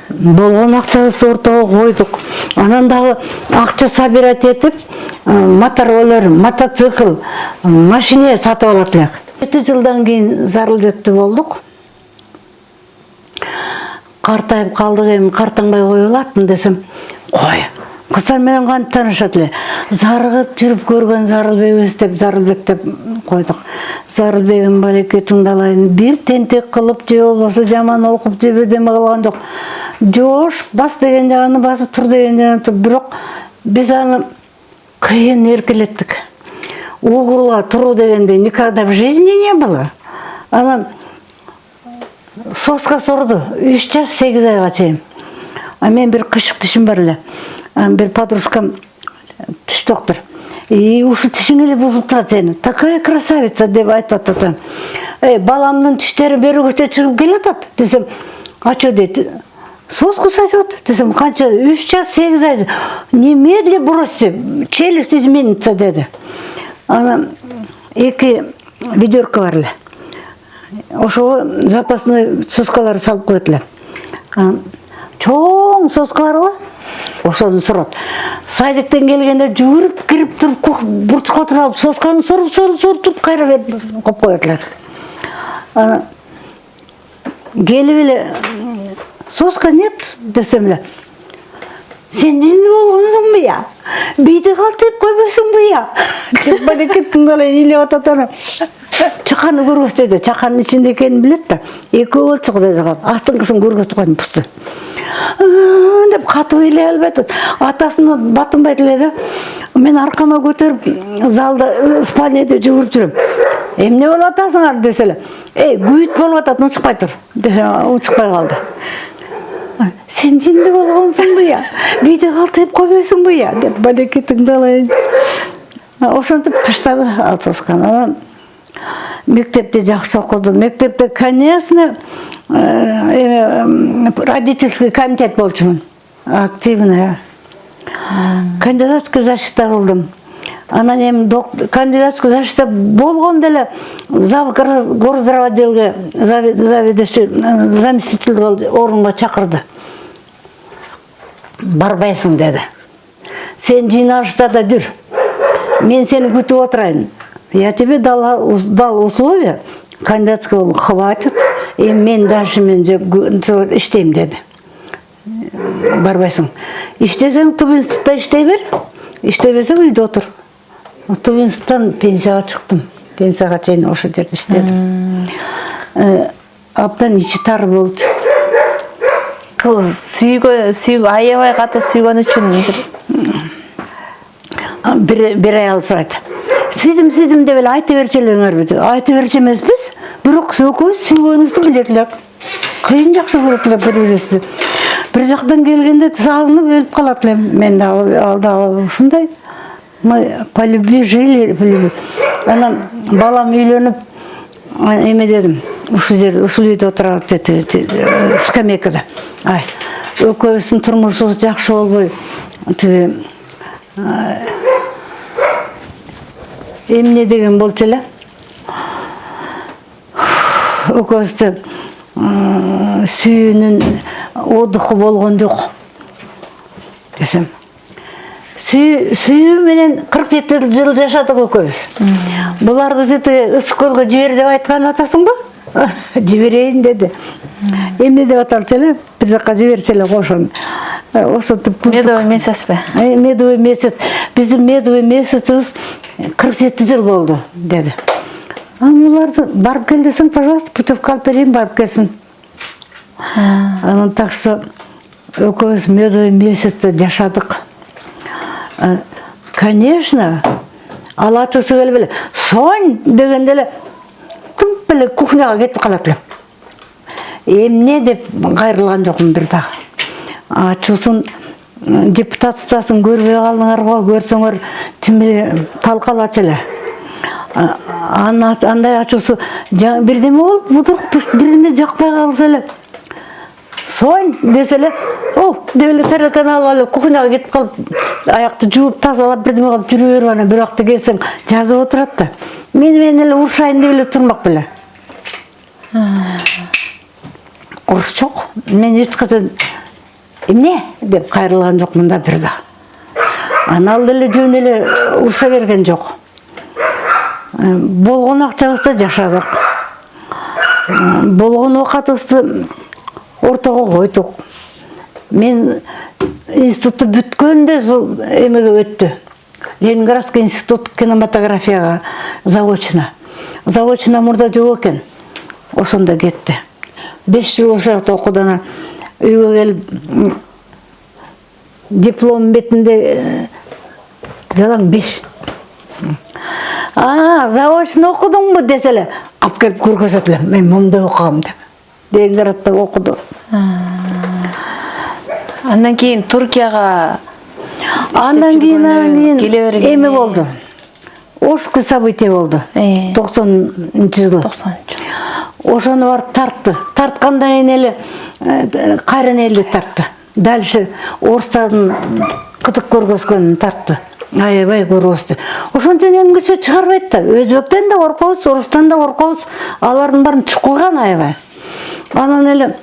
Болгон акчабызды ортого койдук. Анан дагы акча собирать этип, мотороллер, мотоцикл, машина сатып алат элек. 7 жылдан кийин Зарылбекте болдук. Картайып калдык, эми картаңбай кое алатмын десем, кой. Кыздар менен кантип таанышат эле. Зарыгып жүрүп көргөн Зарылбекбиз деп Зарылбек деп койдук. Зарылбегим балеке тыңдалайын. Бир тентек кылып же болбосо жаман окуп же бирдеме кылган жок. Жош бас деген жаганы басып, тур деген жаганы туруп, бирок биз аны кыйын эркелеттик. Угурла туруу дегенде никогда в жизни не было. Анан соска сорду 3 жаш 8 айга чейин. А мен бир кышык тишим бар эле. Бир подружкам тиш врач доктор. Ушу тишиң эле бузулуп турат сени. Такая красавица деп айтып атат. Баламдын тиштери берүүгөчө чыгып келатат десем, ачо дейт. Соску сосет, десем, канча 3 час 8 ай. Немедли бросьте, челюсть изменится деди. Ана 2 ведерко бар эле. Ошого запасной соскалар салып коет эле. Чоң соскалар бар. Ошону сурат. Садиктен келгенде жүгүрүп кирип туруп бурчукка отуруп сосканы соруп туруп кайра берип коюп коет эле. Келип эле соска нет десем эле. Сен жинди болгонсуңбу я? Бийди калтырып койбойсуңбу я? Деп балеке тыңдалай илеп атат ана. Чаканы көргөз деди. Чаканын ичинде экенин билет да. Экөө болчу кудай жагап. Астыңкысын көргөз турган пусту. Деп катуу илей албайт. Атасына батынбайт эле да. Мен аркама көтөрүп залда спальняда жүгүрүп жүрөм. Эмне болуп атасың десе эле. Күйүт болуп атат, унчукпай тур. Десе, унчукпай калды. Сен жинди болгонсуңбу я? Бийди калтырып койбойсуңбу я? Деп балеке тыңдалайын. Ошентип таштады ал сосканы. Мектепте жакшы окудум. Мектепте, конечно, родительский комитет болчумун. Активная. Кандидатский защита кылдым. Анан эми кандидатский защита болгон деле горздравотделге заведующий заместитель орунга чакырды. Барбайсың деди. Сен жыйналышта да жүр. Мен сени күтүп отурайын. Я тебе дал условия, кандидатский хватит, и мен дальше иштейм деди. Барбайсың. Иштесең Тубинститутта иштей бер. Иштебесең үйдө отур. Тубинституттан пенсияга чыктым. Пенсияга чейин ошол жерде иштедим. Абдан ичи тар болчу. Сүйгө аябай катуу сүйгөн үчүн бир аял сурайт. Сүйдүм деп эле айта берчү элеңерби? Айта берчү эмеспиз. Бирок экөөбүз сүйгөнүбүздү билет элек. Кыйын жакшы көрөт элек бири-бирибизди. Бир жактан келгенде сагынып өлүп калат элем. Мен да алда ушундай. Мы по любви жили. Анан балам үйлөнүп эме дедим. Ушул үйдө отурат деди скамейкада. Экөөбүздүн турмушубуз жакшы болбой тиги эмне деген болчу эле. Экөөбүздө сүйүүнүн отдыхы болгон жок десем. Сүйүү менен 47 жыл жашадык экөөбүз. Буларды деди ысык көлгө жибер деп айткан атасыңбы? Жиберейин деди. Эмне деп аталчу эле? Бир жакка жиберсе эле кошун. Ошентип медовый месяцпи? Медовый месяц. Биздин медовый месяцибиз 47 жыл болду деди. Буларды барып кел десең, пожалуйста, путевка алып берейин, барып келсин. Анан так что экөөбүз медовый месяцте жашадык. Конечно, алатысы келип эле сонь дегенде эле күп эле кухняга кетип калат элем. Эмне деп кайрылган жокмун бир дагы. Ачуусун депутатствосын көрбөй калдыңарбы, көрсөңөр тими талкалачу эле. Андай ачуусу бирдеме болуп, бирдеме жакпай калса эле. Сонь десе эле, деп эле тарелканы алып алып кухняга кетип калып, аякты жууп тазалап бирдеме кылып жүрө берип анан бир убакта келсең жазып отурат да. Мен эле урушайын деп эле турмак беле. Уруш жок. Мен эч качан эмне деп кайрылган жокмун да бир да. Анал деле жөн эле уруша берген жок. Болгон акчабызды жашадык. Болгон оокатыбызды ортого койдук. Мен институтту бүткөндө эмеге өттү. Ленинградский институт кинематографияга заочно. Заочно мурда жок экен. Ошондо кетти. 5 жыл ошол жакта окудан үйгө келип диплом бетинде жалаң 5. Заочно окудуңбу десе эле, алып келип көргөзөт элем. Мен момундай окугам деп. Ленинградта окуду. Андан кийин Туркияга Андан кийин келе берген эми болду. Ошкы событие болду. 90-жылы. 90-жылы. Ошону барып тартты. Тарткандан кийин эле кайран элди тартты. Дальше орустардын кытык көргөзгөнүн тартты. Аябай көргөздү. Ошондон эмгиче чыгарбайт да. Өзбектен да коркобуз, орустан да коркобуз. Алардын баарын чукулган аябай. Анан эле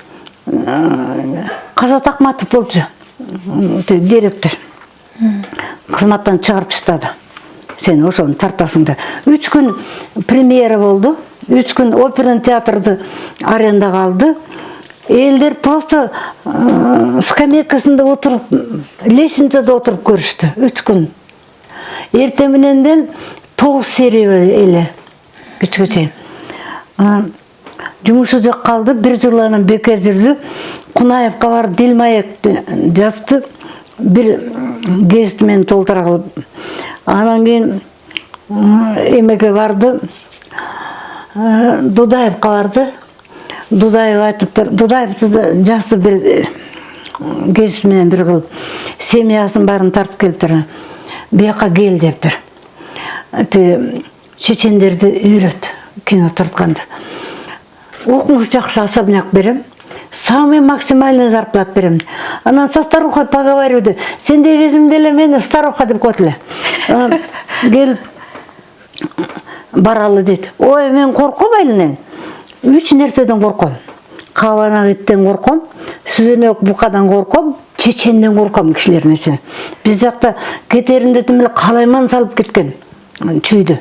Казат Акматов болчу. Директор. Кызматтан чыгарып таштады. Сен ошону тартасың да. 3 күн премьера болду. 3 күн оперный театрды арендага алды. Элдер просто скамейкасында отуруп, лестницада отуруп көрүштү. 3 күн. Эртең мененден 9 серия эле. Кечке чейин. Жумушу жок калды. 1 жыл анан бекер жүрдү. Кунаевка барып Дилмаекти жазды. Бир гезит менен толтура кылып. Анан кийин эмеге барды. Дудаевка барды. Дудаев айтыптыр. Дудаев жасы бир гезит менен бир кылып семьясын баарын тартып келиптир. Бияка кел дептир. Чечендерди үйрөт кино тартканда. Окумуш жакшы особняк берем. Самый максимальный зарплат берем. Анан со старухой поговорю. Сенде кезимде эле мени старуха деп коет эле. Келип баралы дейт. Ой, мен корком элинен. 3 нерседен корком. Кабанак иттен корком, сүзөнөк букадан корком, чеченден корком кишилердин ичинен. Биз жакта кетеринде тим эле калайман салып кеткен. Чүйдү.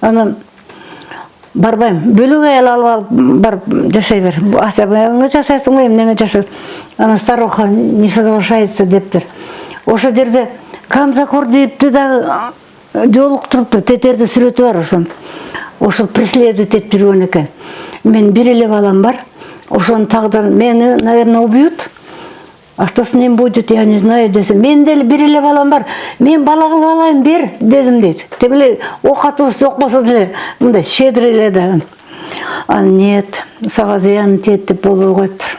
Анан барбайм. Бөлөк аял алып барып жашай бер. Асабаңа жашайсың, эмнеге жашайсың? Анан старуха не соглашается дептир. Ошо жерде камзахор дейипти да жолуктуруптур, тетерди сүрөтү бар ошо. Ошо преследовать этип жүргөн экен. Мен бир эле балам бар. Ошонун тагдырын мени, наверное, убьют. А что с ним будет, я не знаю, десем. Мен деле бир эле балам бар. Мен бала кылып алайын бер, дедим дейт. Тебеле окатыбыз жок болсо деле мындай щедрый эле да. А нет, сага зыян тиет деп болбой коюптур.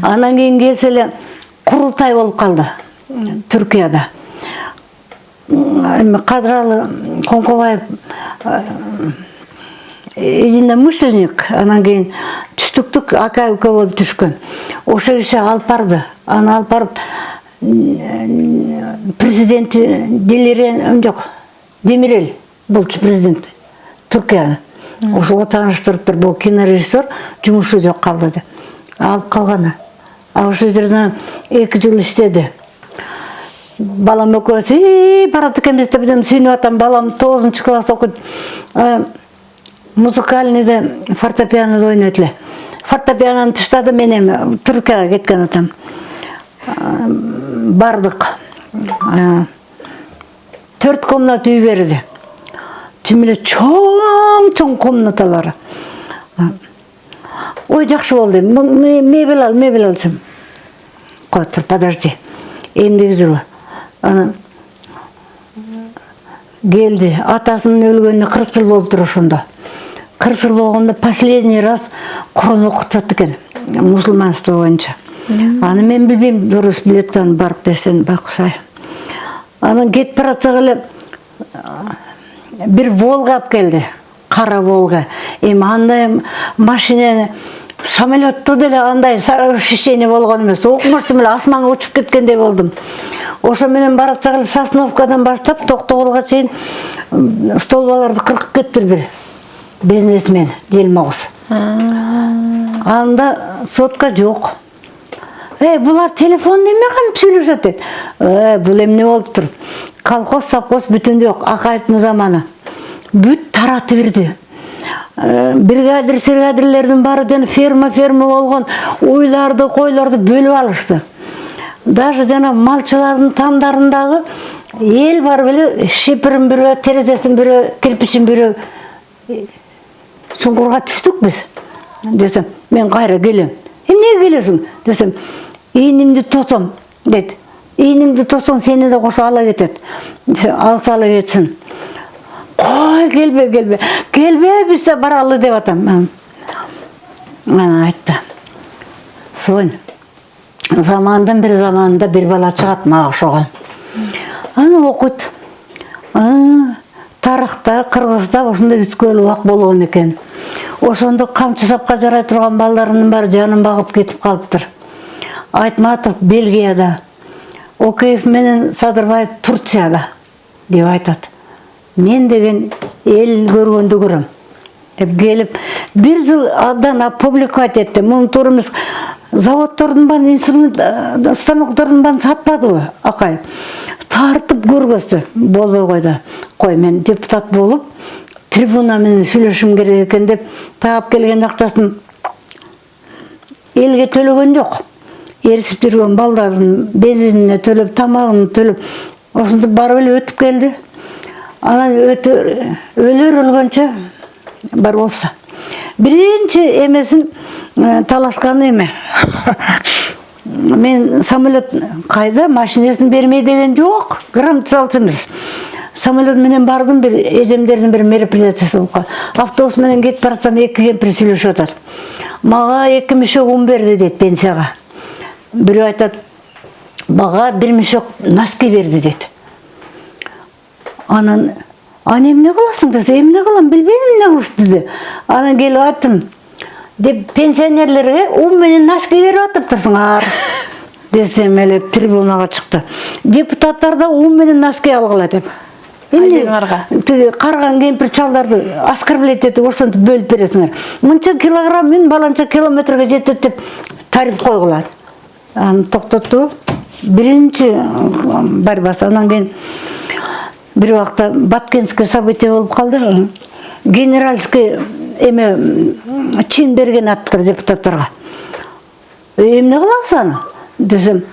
Анан кийин келсе эле курултай болуп калды Түркияда. Кадралы Коңкобаев единомышленник, анан кийин түштүктүк ака-ука болуп түшкөн. Ошо киши алып барды. Аны алып барып президент Демирел болчу президент Түркияны. Ошого тааныштырыптыр. Бул кинорежиссер жумушу жок калды деп. Алып калган. А ошол жерден 2 жыл иштеди. Балам экөөсү барат экенбиз деп сүйүнүп атам. Балам 9-класс окуйт. Музыкальныйда фортепианода ойнойт эле. Фортепианону таштады, мен эми Түркияга кеткен атам. Бардык. 4 комната үй берди. Тим эле чоң комнаталары. Ой, жакшы болду. Мебель ал десем. Кой тур, подожди. Эмдиги жылы. Анан келди. Атасынын өлгөнүнө 40 жыл болуптур ошондо. 40 жыл болгондо последний раз Куран окутат экен, мусулманство боюнча. Аны мен билбейм, дурус билет аны барк десен бакшай. Анан кетип баратсак эле бир Волга алып келди, кара Волга. Эми андай машина, самолетту деле андай ощущение болгон эмес. Окумуштум эле асманга учуп кеткендей болдум. Ошо менен баратсак эле Сосновкадан баштап Токтогулга чейин столбаларды кыркып кеттир бир бизнесмен Желмогуз. Анда сотка жок. Булар телефон неме кылып сүйлөшөт дейт. Бул эмне болуптур? Колхоз, совхоз бүтүндө жок. Акаевдин заманы. Бүт таратып берди. Бригадирлердин баары жана ферма болгон уйларды, койлорду бөлүп алышты. Даже жана малчылардын тамдарындагы эл бар беле, шипирин бирөө, терезесин бирөө, кирпичин бирөө. Суңгурга түштүк биз. Десем, мен кайра келем. Эмнеге келесиң? Десем, ийнимди тосом, дейт. Ийнимди тосоң сени да кошо ала кетет. Алса ала кетсин. Кой, келбе. Келбе, биз баралы деп атам. Ана айтты. Сонь, замандан бир заманында бир бала чыгат мага окшогон. Аны окуйт. Тарыхта, Кыргызда ошондой үткөн убак болгон экен. Ошондо камчы сапка жарай турган балдарынын баары жанын багып кетип калыптыр. Айтматов Бельгияда, Океев менен Садырбаев Турцияда деп айтат. Мен деген эл көргөндү көрөм деп келип, бир жыл абдан опубликовать этти. Муну туура эмес, заводдордун баарын, инструмент станоктордун баарын сатпадыбы акай? Тартып көргөздү. Болбой койду. Кой, мен депутат болуп, трибуна менен сүйлөшүм керек экен деп таап келген акчасын элге төлөгөн жок. Ерисип жүргөн балдардын бензинине төлөп, тамагын төлөп, ошондо барып эле өтүп келди. Анан өлөр өлгөнчө бар болса. Биринчи эмесин талашканы эме. Мен самолет кайда, машинесин бермей деген жок. Грамм салт эмес. Самолет менен бардым, бир эжемдердин бир мероприятиясы болуп. Автобус менен кетип барсам, эки кемпир сүйлөшүп атат. Мага 2 мешок un берди дейт пенсияга. Бирөө айтат, мага 1 мешок носки берди дейт. Анан эмне кыласың десе, эмне кылам, билбейм эмне кылышты dedi. Анан келип айттым, деп пенсионерлерге un менен носки берип атыптырсыңар десем эле трибунага чыкты. Депутаттар да un менен носки алгыла деп. Эмне карган кемпир чалдарды оскорблять этип ошентип бөлүп бересиңер. Мынча килограмм мен баланча километрге жетет деп тариф койгула. Аны токтотту. Биринчи борьбасы. Анан кийин бир убакта Баткенский событие болуп калды. Генеральский чин берген аттыр депутаттарга. Эмне кылабыз аны? Десем,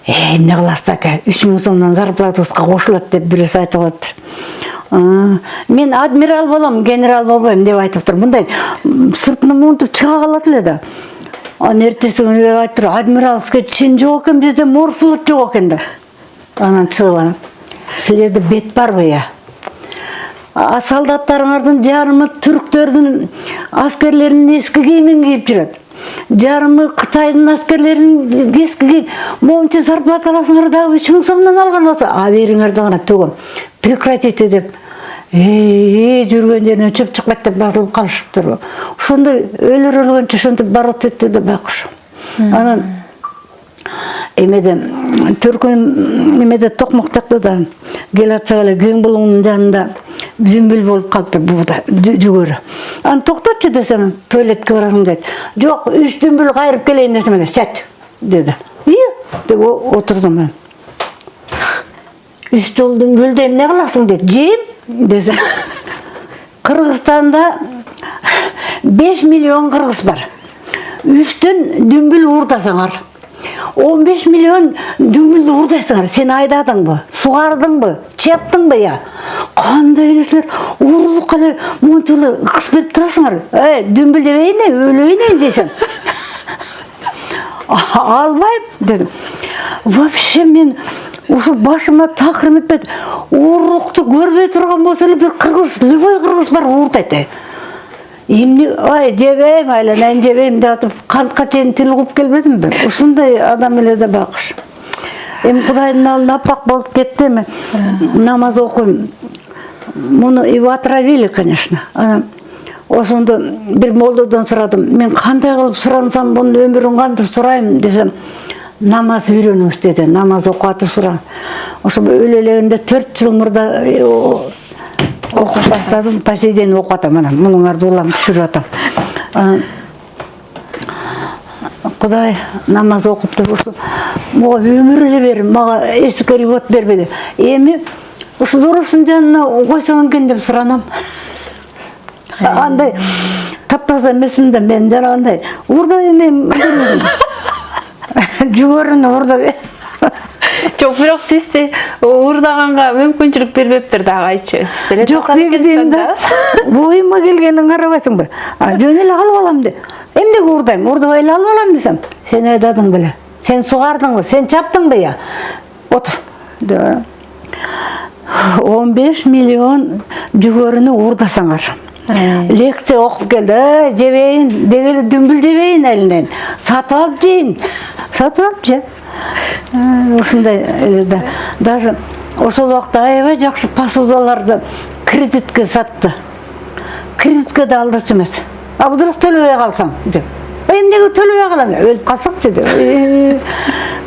эмне кыласыз ака? 3000 сомдон зарплатабызга кошулат деп бирөөсү айтып атыптыр. Мен адмирал болом, генерал болбойм деп айтыптыр. Мындай сыртына мынтип чыга калат эле да. Анан эртеси күнү айтыптыр, адмиралский чин жок экен, бизде морфлот жок экен да. Анан чыгып анан, силерде бет барбы я? Солдаттарыңардын жарымы түрктөрдүн аскерлеринин эски кийимин кийип жүрөт. Жарымы Кытайдын аскерлеринин эски кийим. Момчу зарплата аласыңар дагы 3000 сомдон алган болсо, бериңер дагы түгөм. Прекратите деп. Жүргөн жерине чөп чыкпайт деп басылып калышыптыр. Ошондой өлөр өлгөнчө ошентип барот этти да байкуш. Анан эмеде Түркүн эмеде Токмоктакта да келатса эле кең булуңдун жанында зүмбүл болуп калыптыр бууда жүгөрү. Анан токтотчу десем, туалетке барасың дейт. Жок, 3 дүмбүл кайрып келейин десем эле, сәт деди. Деп отурдум мен. 3 дүмбүлдү эмне кыласың дейт. Жейм десем. Кыргызстанда 5 миллион кыргыз бар. 3төн дүмбүл уурдасаңар, 15 миллион дүмбүлдү уурдайсыңар. Сен айдадыңбы, сугардыңбы, чептиңбы я? Кандай элесилер уурулуп калып, монтулу кыз берип турасыңар. Дүмбүл дебейин, өлөйүн десем. Албайм дедим. Вообще мен ушу башыма такыр эметпейт. Уурулукту көрбөй турган болсо эле бир кыргыз, любой кыргыз бар уурдайт. Эмне, жебейм, айланайын жебейм деп атып, кантка чейин тил куп келбедимби? Ушундай адам эле да байкуш. Эми Кудайдын алдына аппак болуп кетти эми. Намаз окуйм. Муну и отравили, конечно. Ошондо бир молдодон сурадым. Мен кандай кылып сурансам, бунун өмүрүн кантип сурайм десем, намаз үйрөнүңүз деди. Намаз окуп сура. Ошо өлө элегенде 4 жыл мурда окуп баштадым, по сей день окуп атам. Мына мунуңарды улам түшүрүп атам. Кудай намаз окуп туруп, мага өмүр эле бер, мага эске ривот бербеди. Эми ушу зоросун жанына койсоң экен деп суранам. Андай таптаза эмесмин да мен жанагындай уурдап эмем. Жүгөрүнө уурдап. Жок, бирок сиз уурдаганга мүмкүнчүлүк бербептир дагы айтчы. Жок дегендейм да. Боюма келгенин карабайсыңбы? Жөн эле алып алам де. Эмнеге уурдайм? Уурдабай эле алып алам десем. Сен айдадың беле? Сен сугардыңбы? Сен чаптыңбы я? Отур. 15 миллион жүгөрүнү уурдасаңар. Лекция окуп келди. Жебейин, дегеле дүмбүл жебейин элинен. Сатып алып жейин. сатып алып же. Ушундай эле да. Даже ошол убакта аябай жакшы посудаларды кредитке сатты. Кредитке да алдырчу эмес. Абдырак төлөбөй калсаң деп. Эмнеге төлөбөй калам? Өлүп калсакчы деп.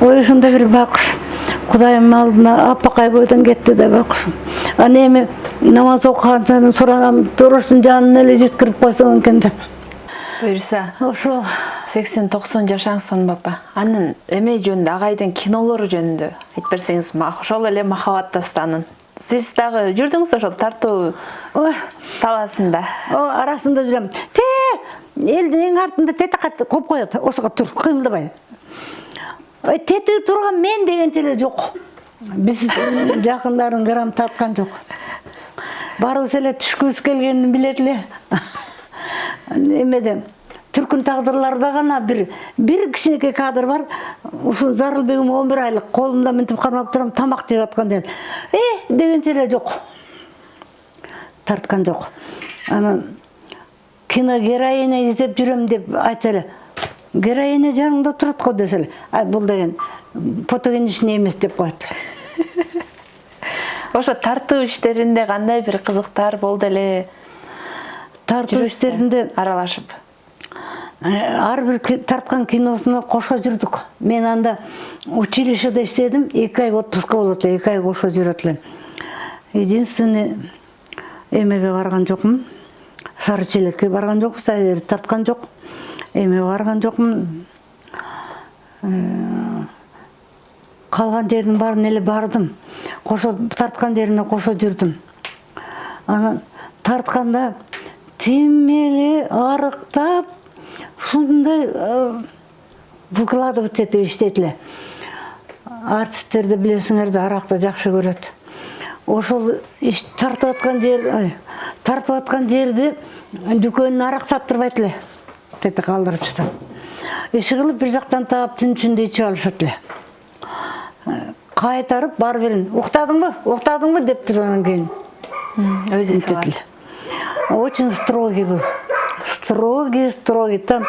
Ой, ушундай бир байкуш. Кудайым алдына апакай бойдон кетти да байкуш. Аны эми намаз окуган сайын суранам, турушун жанына эле жеткирип койсоң экен деп. Буюрса, Ошол 80-90 жашаңсын бапа. Анын эме жөнүндө, агайдын кинолору жөнүндө айтып берсеңиз, ошол эле Махаббат дастанын. Сиз дагы жүрдүңүз ошол тартуу талаасында. Арасында жүрөм. Элдин эң артында тетакат коюп коет. Ошого тур, кыймылдабай. Тетиги турган мен дегенче эле жок. Биз жакындарын грамм тарткан жок. Барыбыз эле түшкүбүз келгенин билет эле. Эмеде Түркүн тагдырларда гана бир кичинекей кадр бар. Ушул Зарылбегим 11 айлык колумда мынтип кармап турам, тамак жеп аткан деп. Дегенче эле жок. Тарткан жок. Анан кино героиня изеп жүрөм деп айтса эле. Героиня жаныңда турат го десе эле. Бул деген фотогеничный эмес деп коет. Ошо тартуу иштеринде кандай бир кызыктар болду эле? Тартуу иштеринде аралашып. Ар бир тарткан киносуна кошо жүрдүк. Мен анда училищеде иштедим, 2 ай отпуска болот, 2 ай кошо жүрөт элем. Единственный эмеге барган жокмун. Сары челекке барган жокпуз, тарткан жок. Эме барган жокмун. Калган жердин баарын эле бардым. Кошо тарткан жерине кошо жүрдүм. Анан тартканда тим эле арыктап, ушундай выкладывать этип иштейт эле. Артисттерди билесиңер да, аракты жакшы көрөт. Ошол тартып аткан жерди дүкөнүн арак саттырбайт эле. Тети калдырычтан. Иши кылып бир жактан таап түнчүндө ичип алышат эле. Кайтарып бар берин. Уктадыңбы деп тургандан кийин. Өзү салат. Очень строгий был. Строгий. Там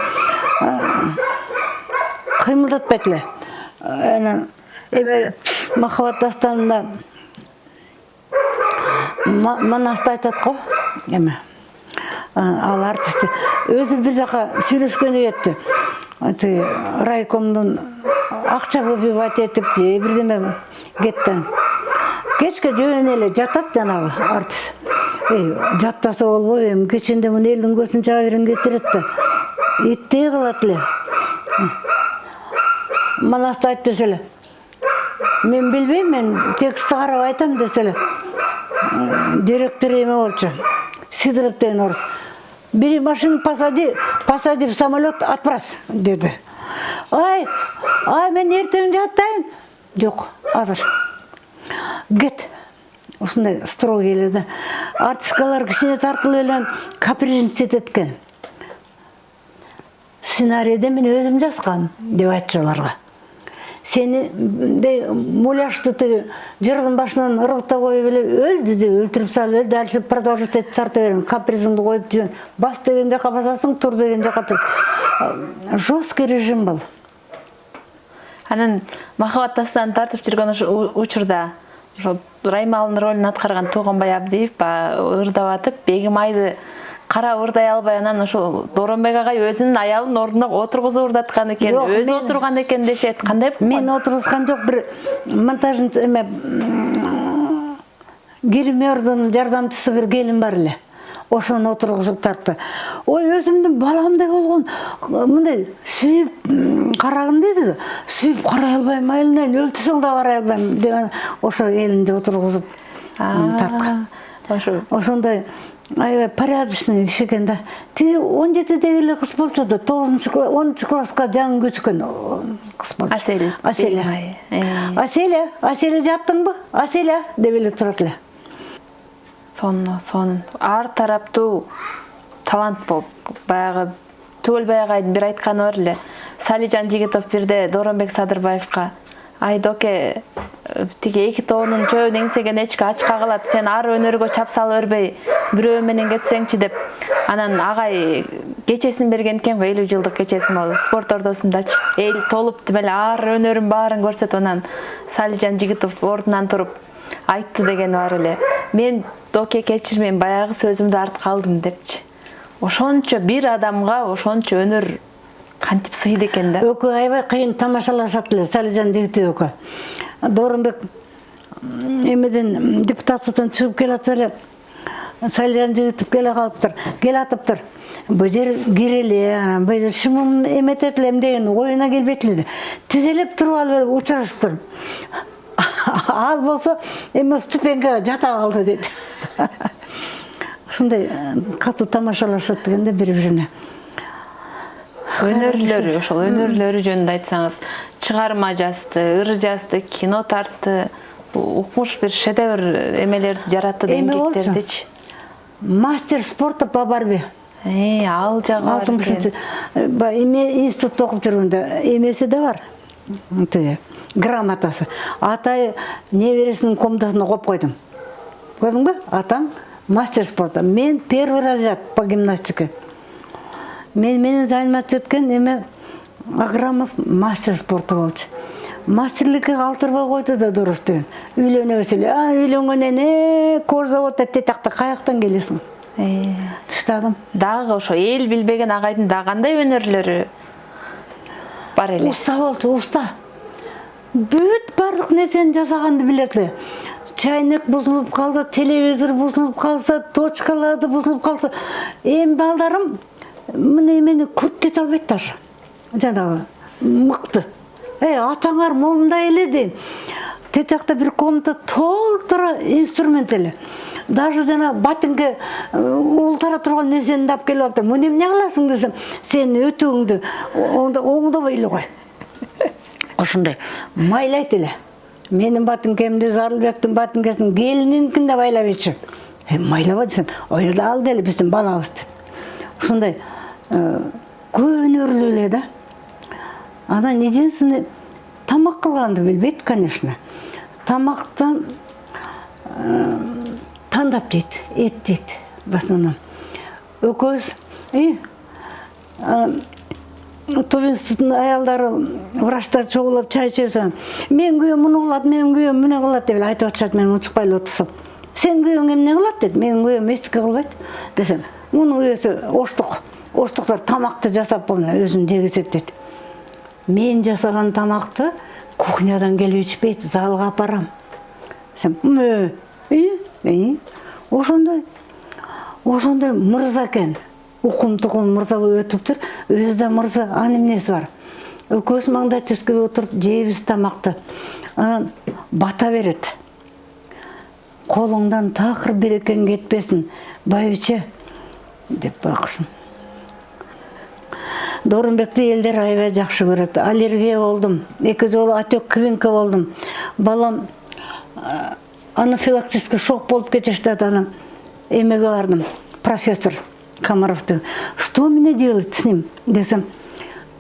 кыймылдатпайт эле. Анан Махаббат дастанында Манасты айтат го. Эме. Ал артисти өзү бир жака сүйлөшкөнү кетти. Райкомдун акча выбивать этип же бирдеме кетти. Кечке жөн эле жатат жанагы артист. Жаттаса болбойбу, эми кечинде муну элдин көзүн чаба берин кетирет да. Иттей кылат эле. Манасты айт десе эле. Мен билбейм, мен текстти карап айтам десе эле. Директор эме болчу. Сидоров деген орус. Бери машину посади в самолет, отправь, деди. Ай, мен эртең жаттайын. Жок, азыр. Кет. Ушундай строгий эле да. Артисткалар кичине тартылып эле капризничать эткен. Сценарийде мен өзүм жазгам деп айтчу аларга. Сени муляшты тиги жырдын башынан ыргыта коюп эле өлдү деп өлтүрүп салып эле дальше продолжать этип тарта берем. Капризиңди коюп жүрөм. Бас деген жака басасың, тур деген жака тур. Жесткий режим был. Анан Махаббат дастанын тартып жүргөн учурда ошо Раймалдын ролун аткарган Тууганбай Абдиев ырдап атып, Бегимайды кара ырдай албай, анан ошол Дооронбек агай өзүнүн аялын ордуна отургузуп ырдаткан экен, өзү отурган экен дешет. Кандай? Мен отургузган жок, бир монтажын эме гримердин жардамчысы бир келин бар эле. Ошону отургузуп тартты. Ой, өзүмдүн баламдай болгон, мындай сүйүп карагым деди. Сүйүп карай албайм, айылынан өлтүсөң да карай албайм деген ошо элинди отургузуп тарткан. Ошондой аябай порядочный киши экен да. Тиги 17-деги эле кыз болчу да, 10 класска жаңы көчкөн кыз болчу. Аселя жаттыңбы? Аселя деп эле турат эле. Сонун ар тараптуу талант болуп, баягы Түгөлбай агайдын бир айтканы бар эле. Салижан Жигитов бирде Дооронбек Садырбаевка айдоке тиги эки тоонун чөбүн эңсеген эчки ачка калат, сен ар өнөргө чап салып өрбөй бирөө менен кетсеңчи деп. Анан агай кечесин берген экен го, 50 жылдык кечесин болду спорт ордосундачы. Эл толуп демеле ар өнөрүн баарын көрсөтүп, анан Салижан Жигитов ордунан туруп айтты деген бар эле. Мен Доке кечир, мен баягы сөзүмдү артып калдым депчи. Ошончо бир адамга ошончо өнөр кантип сыйды экен да. Экөө аябай кыйын тамашалашат эле Салижан Жигитов экөө. Дооронбек эмеден депутаттыктан чыгып келатса эле Салижан Жигитов келе калыптыр, келатыптыр. Бу жер кирели, бу жер шымын эметет элем деген оюна келбейт эле. Тизелеп туруп алып учурашыптыр. Ал болсо эме ступенькага жата калды дейт. Ушундай катуу тамашалашат дегенде бири-бирине. Өнөрлөрү, ошол өнөрлөрү жөнүндө айтсаңыз, чыгарма жазды, ыр жазды, кино тартты, укмуш бир шедевр эмелерди жаратты, эмгектердичи. Мастер спорта по борьбе. Ал жагы бар. 60 институтта окуп жүргөндө эмеси да бар. Грамотасы. Атай небересинин комнатасына коюп койдум. Көрдүңбү? Атам мастер спорта. Мен первый разряд по гимнастике. Менен заниматься эткен эме Аграмов мастер спорта болчу. Мастерликке калтырбай койду да дурус деген. Үйлөнөбүз эле. Үйлөнгөндөн кожзаводдо тетакта каяктан келесиң? Тыштадым. Дагы ошо эл билбеген агайдын да кандай өнөрлөрү бар эле? Уста болчу, уста. Бүт барлык нерсени жасаганды билет эле. Чайнек бузулуп калды, телевизор бузулуп калса, точкаларды бузулуп калса, эми балдарым мына эмени күрт албайт даже. Жанагы мыкты. Атаңар момундай эле дейм. Тетакта бир комната толтура инструмент эле. Даже жана батинге ултара турган нерсени алып келип атып, муну эмне кыласың десем, сен өтүгүңдү оңдобой эле кой. Ошондой майлайт эле. Менин батинкемди, Зарылбектин батинкесин келининикин да байлап ичи. Майлаба десем, ой да ал деле биздин балабыз деп. Ошондой өнөрлүү эле да. Анан единственный тамак кылганды билбейт, конечно. Тамактан тандап жейт, эт жейт в основном. Экөөбүз Тубинститутун аялдары врачтар чогулуп чай ичесем, мен күйөөм муну кылат, менин күйөөм муну кылат деп айтып атышат, мен унчукпай эле отурсам. Сен күйөөң эмне кылат дейт, менин күйөөм эчтеке кылбайт десем, мунун күйөөсү оштук. Оштуктар тамакты жасап өзүн жегизет дейт. Мен жасаган тамакты кухнядан келип ичпейт, залга апарам. Десем, ошондой мырза экен. Укум-тукум мырза өтүптүр, өзү да мырза, анын эмнеси бар. Экөөбүз маңдайческеге отуруп жейбиз тамакты. Анан бата берет. Колуңдан такыр берекең кетпесин, байбиче деп баксын. Дооронбекти элдер аябай жакшы көрөт. Аллергия болдум. 2 жолу отек квинка болдум. Балам анафилактический шок болуп кетиштат, анан эмеге бардым. Профессор Комаровду. Что мне делать с ним? Десем,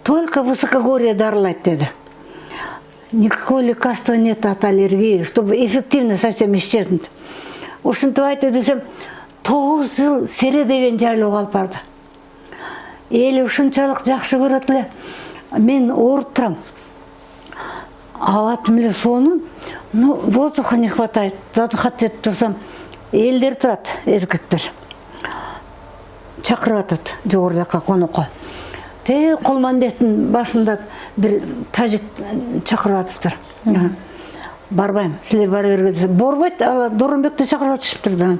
только высокогорье дарылайт деди. Никакого лекарства нет от аллергии, чтобы эффективно совсем исчезнуть. Ушинтип айтты десем, 9 жыл Сере деген жайлоо калып барды. Эл ушунчалык жакшы көрөт эле. Мен ооруп турам. Абатым эле сонун, воздуха не хватает. Задыхать этип турсам, элдер турат, эркектер. Чакырып атат жогору жакка конокко. Колмандеттин башында бир тажик чакырып атыптыр. Барбайм, силер бара бергиле десе, борбойт, Дооронбекти чакырып атышыптыр да.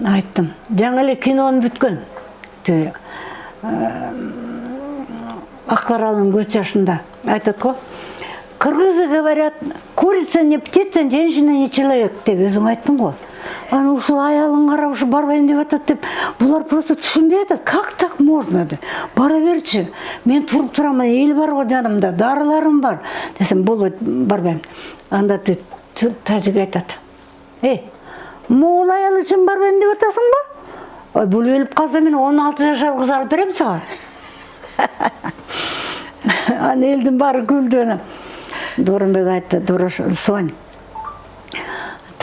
Айттым, жаңы эле кинонун бүткөн. Акваралдын көз жашында айтат го. Кыргызы говорят, курица не птица, женщина не человек деп өзүң айттың го. Аны ушул аялың карап ушу барбайм деп атат деп, булар просто түшүнбөй атат. Как так можно деп. Бара берчи. Мен туруп турам, эл бар го жанымда, дарыларым бар. Десем, болбойт, барбайм. Анда тажик айтат. Могул аял үчүн барбайм деп атасың ба? Бул өлүп калса мен 16 жашар кыз алып берем сага. Аны элдин баары күлдү. Дооронбек айтты, Сонь,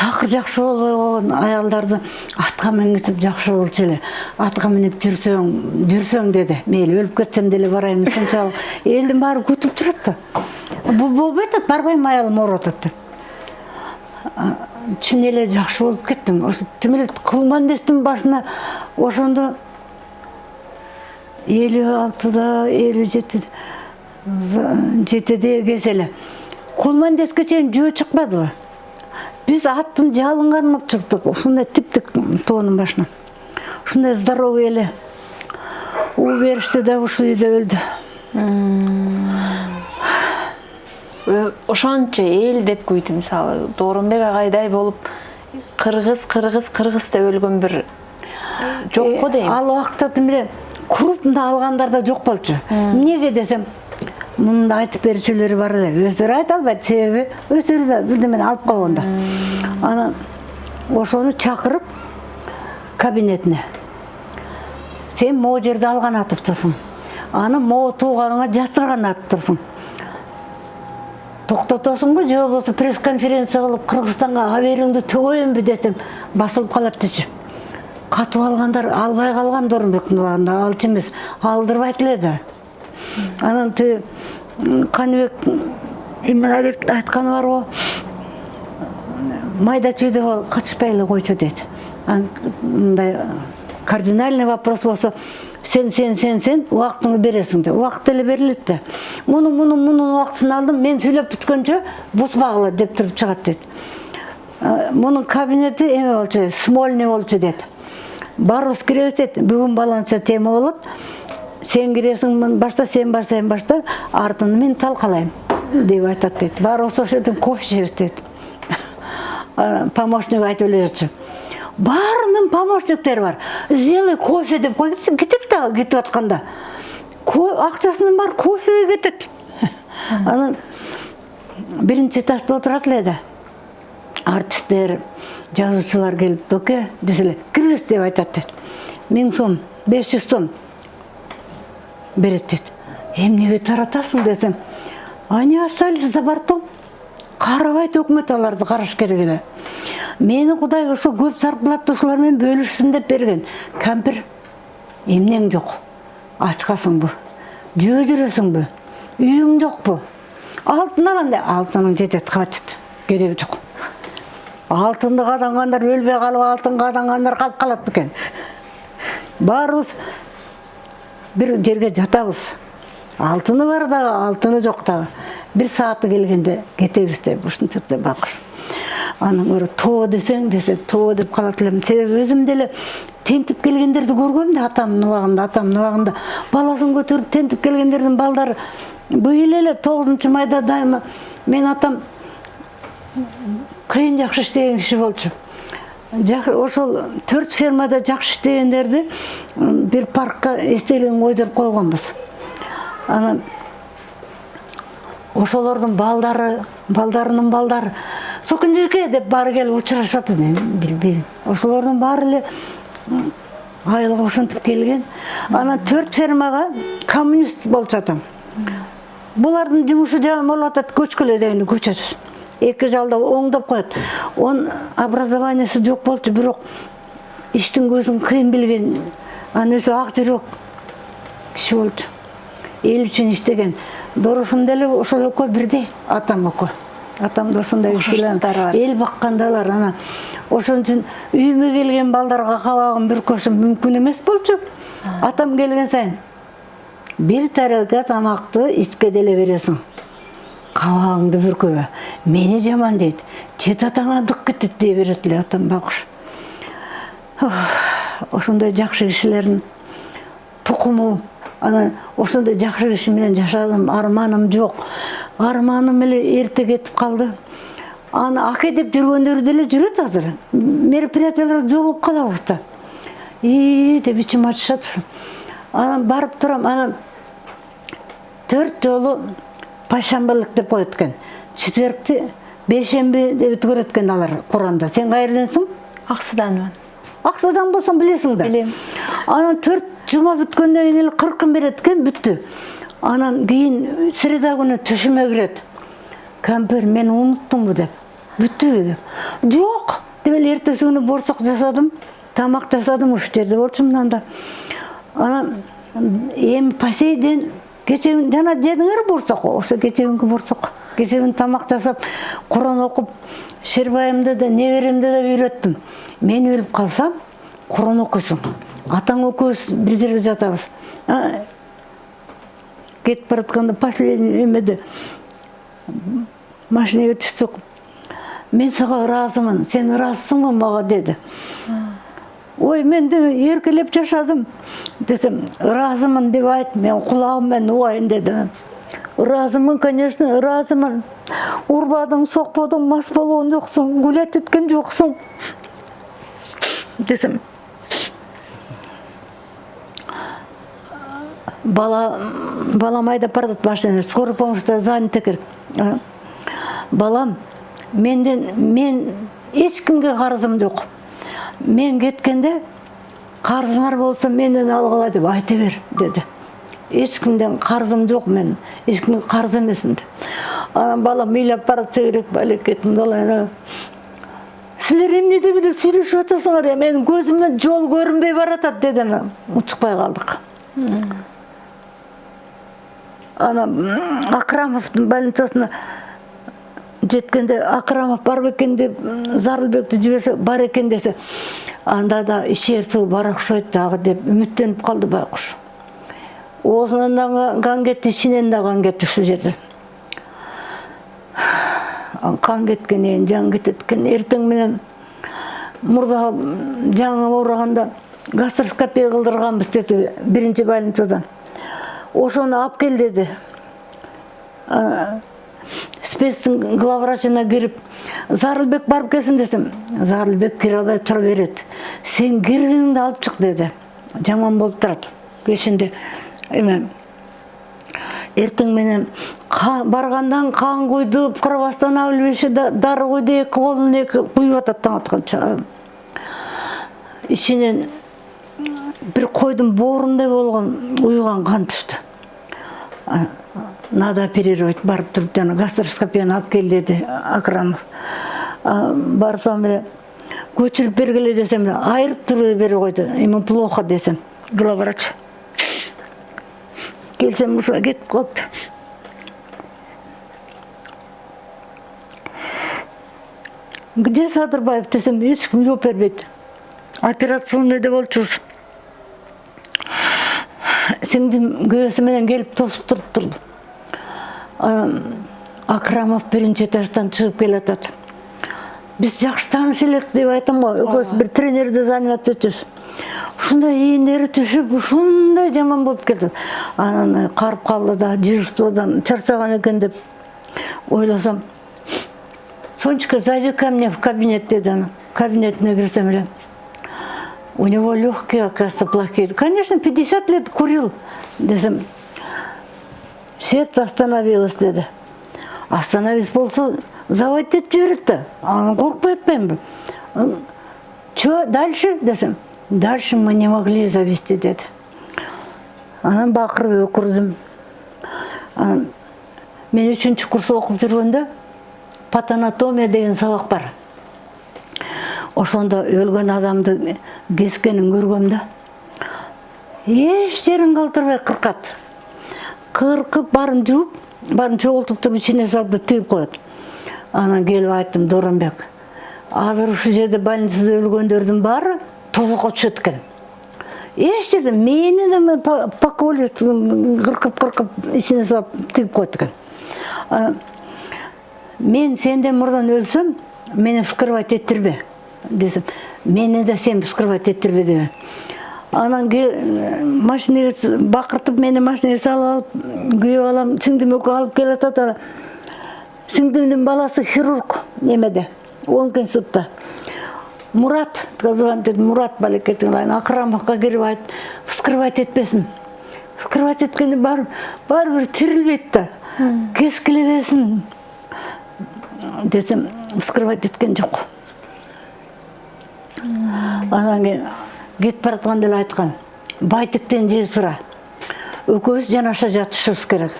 такыр жакшы болбой койгон аялдарды атка мингизип жакшы болчу эле. Атка минип жүрсөң деди. Мейли өлүп кетсем деле барайын, ушунчалык элдин баары күтүп турат да. Бул болбой атат, барбайм, аялым ооруп атат деп. Чын эле жакшы болуп кеттим. Ошо тим эле Кулмандестин башына ошондо 56-да, 57-де кез эле. Кулмандеске чейин жөө чыкпадыбы? Биз аттын жалынганын алып чыктык. Ушундай типтик тоонун башына. Ушундай здоровый эле. У беришти да ушу үйдө өлдү. Ошончо эл деп күйдү, мисалы Дооронбек агайдай болуп кыргыз деп өлгөн бир жок го дейм. Ал убакта тимиле крупно алгандар да жок болчу. Эмнеге десем, мында айтып берүүчүлөр бар эле. Өздөрү айта албайт, себеби өздөрү да бирдемени алып койгон да. Анан ошону чакырып кабинетине. Сен могу жерде алган атыптысың. Аны могу тууганыңа жатырган атыптырсың. Токтотосуңбу же болбосо пресс-конференция кылып Кыргызстанга абериңди төгөйүнбү десем басылып калат дечи. Катып алгандар албай калган Дооронбектин убагында, алчу эмес, алдырбайт эле да. Анан тиги Каныбек Иманалиев айтканы бар го. Майда чүйдө качпай эле койчу дейт. Мындай кардинальный вопрос болсо, сен убактыңды бересиң деп. Убакыт эле берилет да. Мунун убактысын алдым, мен сүйлөп бүткөнчө бузбагыла деп туруп чыгат дейт. Мунун кабинети эме болчу, Смольный болчу дейт. Барыбыз киребиз дейт. Бүгүн баланча тема болот. Сен киресиң башта, сен башта, артын мен талкалайм деп айтат дейт. Барыбыз ошол жерден кофе ичебиз дейт. Помощник айтып эле жатчу. Баарынын помощниктери бар. Сделай кофе деп коюп кетет да, кетип атканда. Акчасынын бар кофеге кетет. Анан биринчи этажда отурат эле да. Артисттер, жазуучулар келип, "Доке" деселе, "Кирбиз" деп айтат дейт. 1000 сом, 500 сом берет дейт. Эмнеге таратасың десем, "Они остались за бортом." Карабайт өкмөт аларды, караш керек эле. Мени Кудай ошо көп зарплатты ушулар менен бөлүшсүн деп берген. Кампир, эмнең жок? Ачкасыңбы? Жөө жүрөсүңбү? Үйүң жокпу? Алтын алам деп, алтының жетет, хватит. Кереги жок. Алтынды кадангандар өлбөй калып, алтын кадангандар калып калат бекен. Баарыбыз бир жерге жатабыз. Алтыны бар дагы, алтыны жок дагы. Бир сааты келгенде кетебиз деп, ушинтип деп бакыр. Анан көрө тоо десең, тоо деп калат элем. Себеби өзүм деле тентип келгендерди көргөм да, атамдын убагында. Баласын көтөрүп тентип келгендердин балдары быйыл эле 9-майда дайыма мен атам кыйын жакшы иштеген киши болчу. Ошол 4 фермада жакшы иштегендерди бир паркка эстелигин койдуруп койгонбуз. Анан ошолордун балдарынын балдары Сокунжерке деп баары келип учурашат экен, билбейм. Ошолордун баары эле айылга ушинтип келген. Анан 4 фермага коммунист болчу атам. Булардын жумушу жаман болуп атат, көчкөлө дегенде көчөт. 2 жалда оңдоп коет. Он образованиясы жок болчу, бирок иштин көзүн кыйын билген, анан өзү ак жүрөк киши болчу. Эл үчүн иштеген. Дорусум деле ошол экөө бирдей, атам экөө. Атам да ошондой кишилер, эл баккандалар. Анан ошон үчүн үйүмө келген балдарга кабагын бүркөшүм мүмкүн эмес болчу. Атам келген сайын бир тарелка тамакты итке деле бересиң. Кабагыңды бүркөбө. Мени жаман дейт. Чет атаңа дык кетет дей берет эле атам бакыш. Ошондой жакшы кишилердин тукуму. Анан ошондой жакшы киши менен жашадым, арманым жок. Арманым эле эрте кетип калды. Аны аке деп жүргөндөр деле жүрөт азыр. Мероприятияларда жолугуп калабыз да. Деп ичим ачышат. Анан барып турам, анан 4 жолу пайшамбылык деп коет экен. Четверикти бейшемби деп көрөт экен алар Куранда. Сен кайерденсиң? Аксыданмын. Аксыдан болсоң билесиң да. Билем. Анан 4 жума бүткөндөн кийин эле 40 берет экен, бүттү. Анан кийин среда күнү түшүмө кирет. Кампир, мен уnuttумбу деп. бүттү деп. Жок деп эле эртеси күнү борсок жасадым, тамак жасадым, ушу жерде болчумун анда. Анан эми по сей ден кече жана жедиңер борсок, ошо кечегүнкү борсок. Кече тамак жасап, Куран окуп, Шербайымды да, неберемди да үйрөттүм. Мен өлүп калсам, Куран окуйсуң. Атаң экөөбүз бир жерге жатабыз. Кетип баратканда последний эмеде машинеге түштүк. Мен сага ыраазымын, сен ыраазысыңбы мага деди. Ой, мен де эркелеп жашадым десем, ыраазымын деп айт, мен кулагым менен угайын деди. Ыраазымын, конечно, ыраазымын. Урбадың, сокподуң, мас болгон жоксуң, гулять эткен жоксуң десем. Балам айдап баратат машина, скорый помощьта занят экен. Балам, мен эч кимге карызым жок. Мен кеткенде карызыңар болсо менден алгыла деп айта бер деди. Эч кимден карызым жок, мен эч кимге карыз эмесмин деп. Анан балам ыйлап баратса керек, балекетим далайна. Силер эмне деп эле сүйлөшүп атасыңар, менин көзүмдөн жол көрүнбөй баратат деди. Учукпай калдык. Анан Акрамовдун больницасына жеткенде Акрамов бар экен деп Зарылбекти жиберсе, бар экен десе, анда да ишер суу бар окшойт дагы деп үмүттөнүп калды байкуш. Оозунан да кан кетти, ичинен да кан кетти ушул жерден. Кан кеткенен жан кетет экен. Эртең менен мурда жаңы оораганда гастроскопия кылдырганбыз деди биринчи больницадан. Ошону алып кел деди. Спецтин главврачына кирип, Зарылбек барып келсин десем, Зарылбек кире албай тура берет. Сен киргениңди алып чык деди. Жаман болуп турат. Кешинде эме эртең менен баргандан кан куйду, кырбастан билбеши дары куйду, эки колун эки куюп атат таң атканча. Ичинен бир койдун боорундай болгон уйган кан түштү. Надо оперировать, барып туруп жана гастроскопияны алып кел деди Акрамов. Барсам эле көчүрүп бергиле десем, айырып туруп берип койду. Ему плохо десем, главврач. Келсем ушуга кетип калыптыр. Где Садырбаев десем, эч ким жооп бербейт. Операционныйда болчубуз. Сиңдим күйөөсү менен келип тосуп туруптур. Акрамов биринчи этаждан чыгып келатат. Биз жакшы тааныш элек деп айтам го, экөөбүз бир тренерде заниматься этебиз. Ушундай ийиндери түшүп, ушундай жаман болуп кетти. Анан карып калды да, дежурстводан чарчаган экен деп ойлосом. Сонечка, зайди ко мне в кабинет деди. Кабинетине кирсем эле. У него легкие, оказывается, плохие. Конечно, 50 лет курил, десем. Сердце остановилось, деди. Остановись болсо, заводить этип жиберет да. Анан коркпой атпайбы. Чё дальше, десем. Дальше мы не могли завести, деди. Анан бакырып өкүрдүм. Мен 3-чү курс окуп жүргөндө патанатомия деген сабак бар. Ошондо өлгөн адамды кескенин көргөм да. Эч жерин калтырбай кыркат. Кыркып барын жууп, барын чогултуп туруп ичине салып тыгып коет. Анан келип айттым, Доронбек, азыр ушул жерде больницада өлгөндөрдүн баары тозокко түшөт экен. Эч жерде мени да поколе кыркып ичине салып тыгып коет экен. Мен сенден мурдан өлсөм, мени вскрывать эттирбе десем. Мени да сен вскрывать эттирбе дебе. Анан машинеге бакыртып, мени машинеге салып алып, күйөө алам, сиңдим экөө алып келатат. Сиңдимдин баласы хирург немеде, 10 институтта. Мурат, звонит, Мурат балекетин Акрамовка кирип айт, вскрывать этпесин. Вскрывать эткенде баары бир тирилбейт да. Кескилебесин десем, вскрывать эткен жок. Анан кетип баратканда эле айткан, Байтиктен жер сура. Экөөбүз жанаша жатышыбыз керек.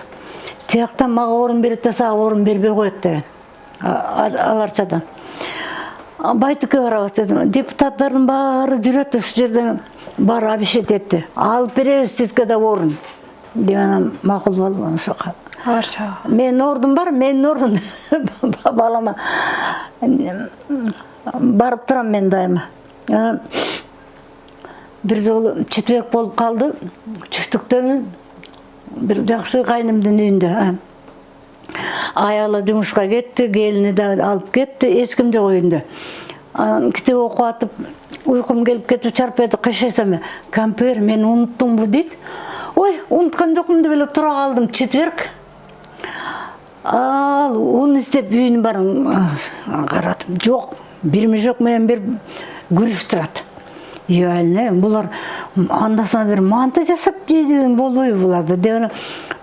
Тияктан мага орун берет да, сага орун бербей коет деген. аларчадан. Байтыкке барабыз дедим. Депутаттардын баары жүрөт ушул жерден баары обещать этти. Алып беребиз сизге да орун. Деп анан макул болду ошого. Аларча. Менин ордум бар, менин ордун балама. Барып турам мен дайыма. Бир жолу четверг болуп калды. Түштүктөн бир жакшы кайнымдын үйүндө. Аялы жумушка кетти, келини да алып кетти, эч ким жок үйүндө. Китеп окуп атып, уйкум келип кетип чарпайды кышесем, "Кампер, мен унуттумбу" дейт. Ой, унуткан жокмун деп эле тура калдым. Четверг. Уну издеп үйүнүн барын карадым. Жок, бир мешок менен бир күрүш турат. Үйәліне, бұлар андасына бір манты жасап деген болуы бұларды.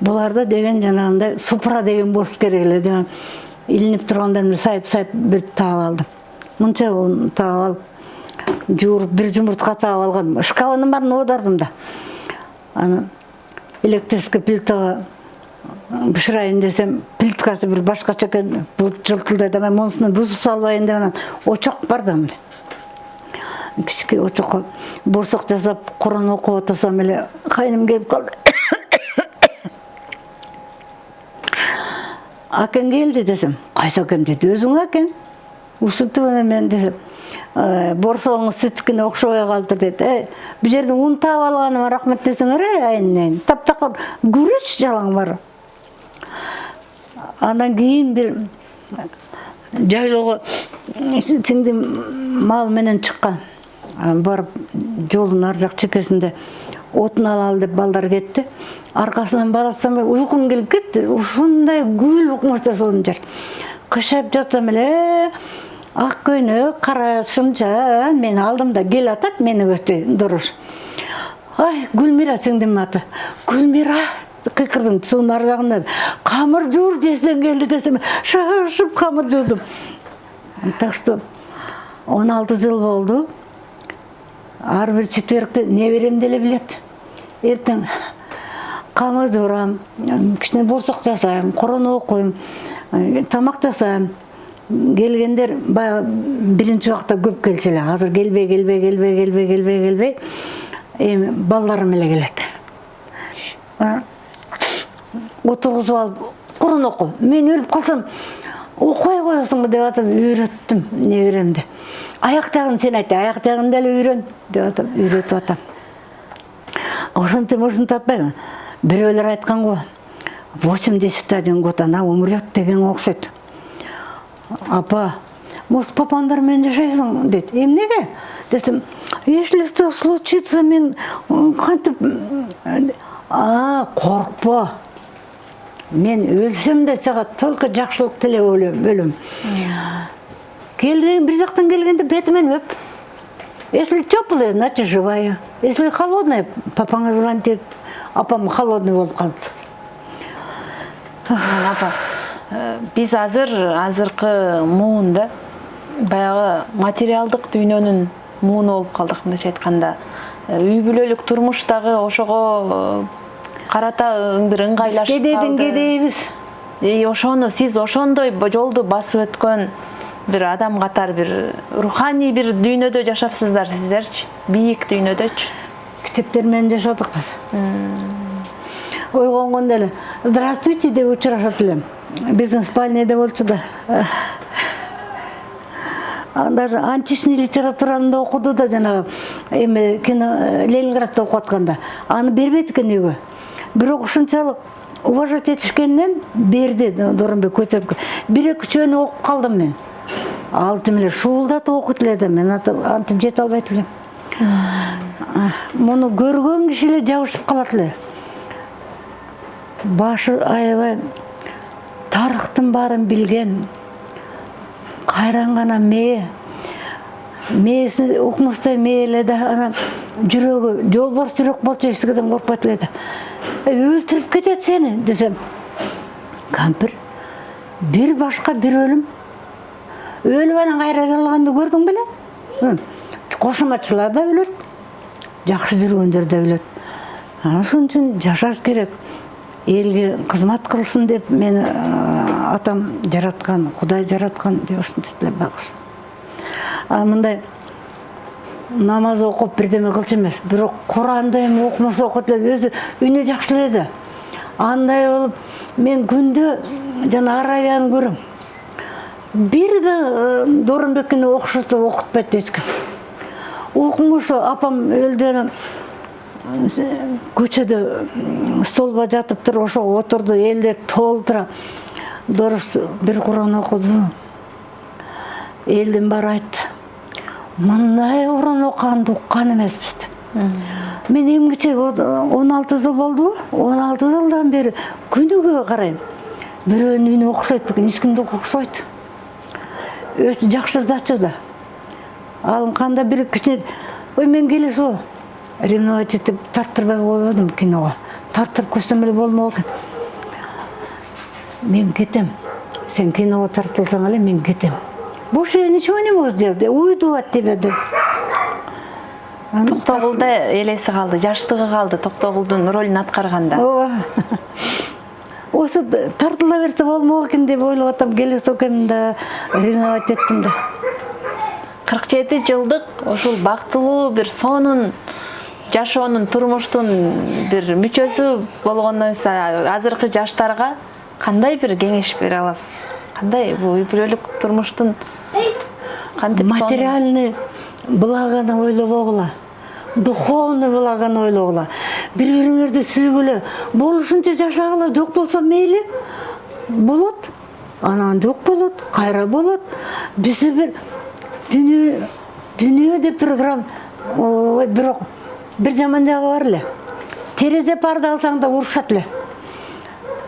Бұларды деген жанағында супра деген болсы кереклі. Илініп тұрғандар бір сайып бір тағып алдым. Мұнша оны тағып алып, жуырып бір жұмыртқа тағып алған. Шкафының барын одардым да. Электрический плитаға пішірайын десем, плиткасы бір башқаша екен, жылтылдайды. Мен мұнысыны бұзып салбайын деп, очақ бар да міне. Кішке очаққа борсақ жасап, Құран оқып отырсам еле қайным келіп қалды. Акен келді десем, қайсы акен деді, өзің акен. Усынтуына мен десем, борсағыңыз сіткіне оқшауя қалды деді. Бір жердің ұн тап алғаныма рахмет десеңер, айын. Тап-тақыр күріш жалаң бар. Андан кейін бір жайлығы сіңді мал менен шыққан. Барып жолдың аржақ чекесінде отын алалы деп балдар кетті. Арқасынан баратсам ұйқым келіп кетті. Сондай гүл ұқмашта соның жар. Қышап жатсам әлі ақ көйнек, қара шымша мен алдым да кел атат мені өсте дұрыш. Ай, Гүлмира сіңдім аты. Гүлмира қиқырдым суның аржағында. Қамыр жуыр жесен келді десем, шашып қамыр жудым. Так что 16 жыл болды. Арбір четверікті не берем деле білет. Ертең қамыр журам, кішіне борсақ жасайым, Құран оқойым, тамақ жасайым. Келгендер бірінші уақытта көп келшілі. Азыр келбей. Балдарым еле келеді. Отырғызып алып, Құран оқы. Мен өліп қалсам, оқой қойасың ба деп атып үйреттім не беремді. Аяқ жағын сен айтты, аяқ жағын дәл үйрен деп атып үйретіп атам. Ошын татпаймын. Біреулер айтқан ғой, 80 год ана умрет деген оқсайды. Апа, может папандармен жашайсың деді. Неге? Десем, если что случится, мен қантып... Қорқпа. Мен өлсем де сағат только жақсылық тіле өлім. Бір жақтан келгенде бетімен өп. Если теплая, значит живая. Если холодная, папаңа звонит, апам холодный болып қалды. Апа, біз азырқы муында баяғы материалдық дүйнөнің муыны болып қалдық, мындайша айтқанда. Үй бүлөлүк турмуштагы ошого карата бир ыңгайлашып калды. Кедейдин кедейбиз. Ошону сиз ошондой жолду басып өткөн бир адам катары бир руханий бир дүйнөдө жашапсыздар сиздерчи, бийик дүйнөдөчү. Китептер менен жашадыкпыз. Ойгонгондо эле "Здравствуйте" деп учурашат элем. Биздин спальняда болчу да. Даже античный литератураны окуду да жанагы эми Ленинградда окуп атканда. Аны бербейт экен үйгө. Бирок ушунчалык уважать этишкенден берди Доронбек Көтөбкө. Бир-эки чөөнү окуп калдым мен. Алтым эле шуулдатып окут эле да мен антип жете албайт элем. Муну көргөн киши эле жабышып калат эле. Башы аябай тарыхтын баарын билген. Кайран гана мээси укмуштай мээле да анан жүрөгү жолборс жүрөк болчу эчтекеден коркпойт эле да. Өлтүрүп кетет сени десем. Кампир, бир башка бир өлүм. Өлүп анан кайра жалганды көрдүң беле? Кошумачылар да өлөт. Жакшы жүргөндөр да өлөт. Ошон үчүн жашаш керек. Элге кызмат кылсын деп мен атам жараткан, Кудай жараткан деп ушинтип эле байкуш. Мындай намаз окуп бирдеме кылчу эмес, бирок Куранды эми окумаса окут эле өзү үнү жакшылайды. Андай болуп, мен күндө жана Аравияны көрөм. Бир да Дооронбеккини окушусу окутпайт эчким. Окумушу апам өлдү, көчөдө столба жатып туруп ошого отурду, элде толтура. Дорус бир Куран окуду. Элдин баары айтты. Мындай Куран окуганды уккан эмеспиз деп. Мен эмгиче 16 жыл болду. 16 жылдан бери күнүгө карайм. Бирөөнүн үнү окшойт бекен, эч кимди окшойт. Өтө жакшы дачы да. Ал кандай бир кичине, ой мен келесо, ревновать этип тартырбай койбодум киного. Тартып койсом эле болмок экен. Мен кетем. Сен киного тартылсаң эле мен кетем. Больше я ничего не могу сделать. Уйду от тебя деп. Токтогулда элеси калды, жаштыгы калды Токтогулдун ролун аткарганда. Осы тартыла берсе болмок экен деп ойлоп атам, келесо экенмин да, ревновать эттим да. 47 жылдык ушул бактылуу бир сонун жашоонун, турмуштун бир мүчөсү болгондон соң азыркы жаштарга кандай бир кеңеш бере аласыз? Кандай бул үй бүлөлүк турмуштун кантип материальный благаны ойлобогула, духовный благаны ойлогула, бири-бириңерди сүйгүлө, болушунча жашагыла, жок болсо мейли болот, анан жок болот, кайра болот. Бизде бир дүнүйө деп программ, бирок бир жаман жагы бар эле. Терезе парды алсаң да урушат эле.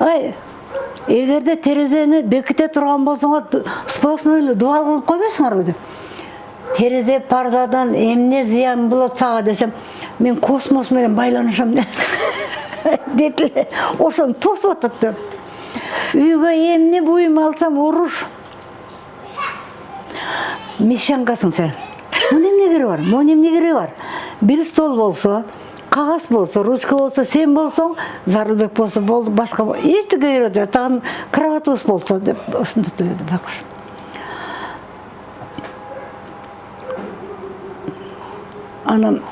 Ай, эгерде терезени беките турган болсоңор, сплошной эле дуал кылып койбойсуңарбы деп. Терезе пардадан эмне зыян болот сага десем, мен космос менен байланышам деди эле. Ошону тосуп атат деп. Үйгө эмне буюм алсам уруш. Мещанкасың сен. Муну эмне кереги бар? Муну эмне кереги бар? Бир стол болсо, кагаз болсо, ручка болсо, сен болсоң, Зарылбек болсо болду, башка эчтеке кереги жок. Тагын кроватыбыз болсо деп ушинтип деди байкуш. Анан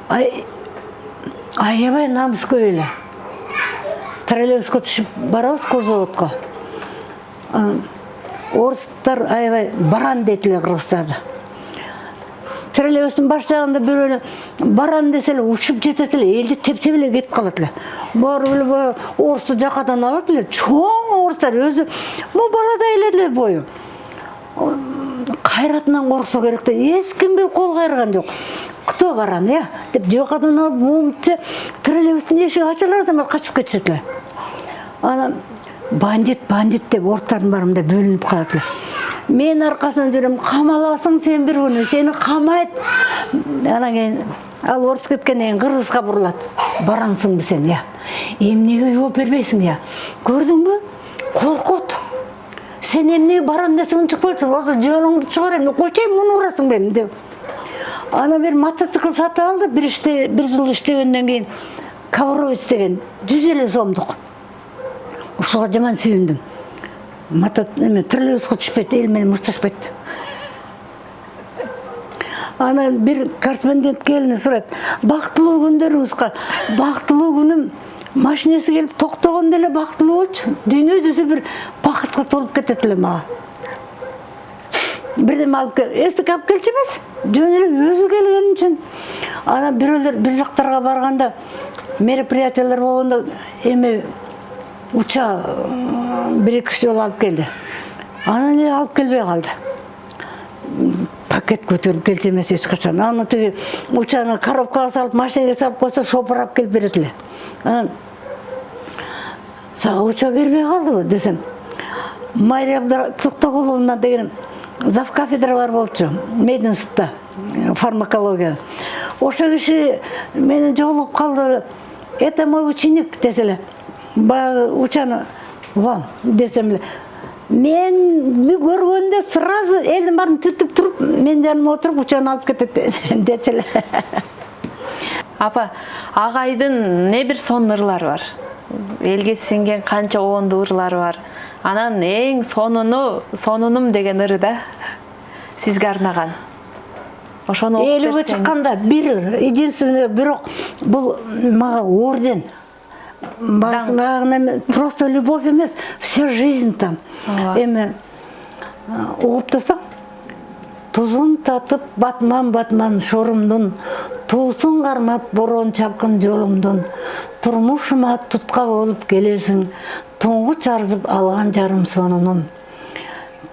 аябай намыс көп эле. Троллейбуско түшүп барабыз Козоводко. Орустар аябай баран дейт эле кыргызстарды. Троллейбустун баш жагында бирөө баран десе эле учуп жетет эле, элди тептеп эле кетип калат эле. Барып эле орусту жакадан алат эле, чоң орустар өзү баладай эле бою. Кайратынан корксо керек да, эч кимге кол кайрган жок. Кто баран, деп жакадан алып, момче троллейбустун эшиги ачылар zaman качып кетишет эле. Анан бандит деп орустардын баарында бөлүнүп калат эле. Мен аркасынан жүрөм, камаласың сен бир күнү, сени камайт. Анан кийин ал орус кеткенден кийин кыргызга бурулат. Барансыңбы сен, эмнеге жооп бербейсиң, көрдүңбү? Коркот. Сен эмне баран десең чыкпайсың, болсо жөнүңдү чыгарайм, койчойм, муну урасың бем деп. Ана бир мотоцикл сатып алды, бир жыл иштегенден кийин Коврович деген 150 сомдук. Ушуга жаман сүйүндүм. Троллейбуско түшпөйт, эл менен мушташпайт. Ана бир корреспондент келип сурайт, бактылуу күндөрүңүзгө, бактылуу күнүм машинеси келип токтогондо эле бактылуу болчу. Дүйнө жүзү бир бакытка толуп кетет эле мага. Бирден алып эстик алып келчү эмес, жөн эле өзү келген үчүн. Ана бирөөлөр бир жактарга барганда, мероприятиялар болгондо эми уча бир-эки жолу алып келди. Анан эле алып келбей калды. Пакет көтөрүп келчү эмес эч качан. Аны тиги учаны коробкага салып, машинеге салып койсо, шопур алып келип берет эле. Анан сага уча бербей калдыбы десем, Мария Токтогуловна деген зав кафедра бар болчу, мединститутта, фармакология. Ошо киши мени жолугуп калды. Это мой ученик десе эле. Баягы учаны вам десем эле. Мен көргөндө сразу элдин баарын түртүп туруп, мен жаныма отуруп учаны алып кетет дечи эле. Апа, агайдын не бир сонун ырлары бар. Элге сиңген канча оонду ырлары бар. Анан эң сонунум деген ыры да сизге арнаган. Ошону окуп Элүүгө берсеңиз. чыкканда бир единственный бирок бул мага орден. Багына просто любовь эмес, вся жизнь там. Эми угуп турсаң, тузун татып батман шорумдун, туусун кармап борон чапкын жолумдун, турмушума тутка болуп келесиң, туңгуч арзып алган жарым сонунум.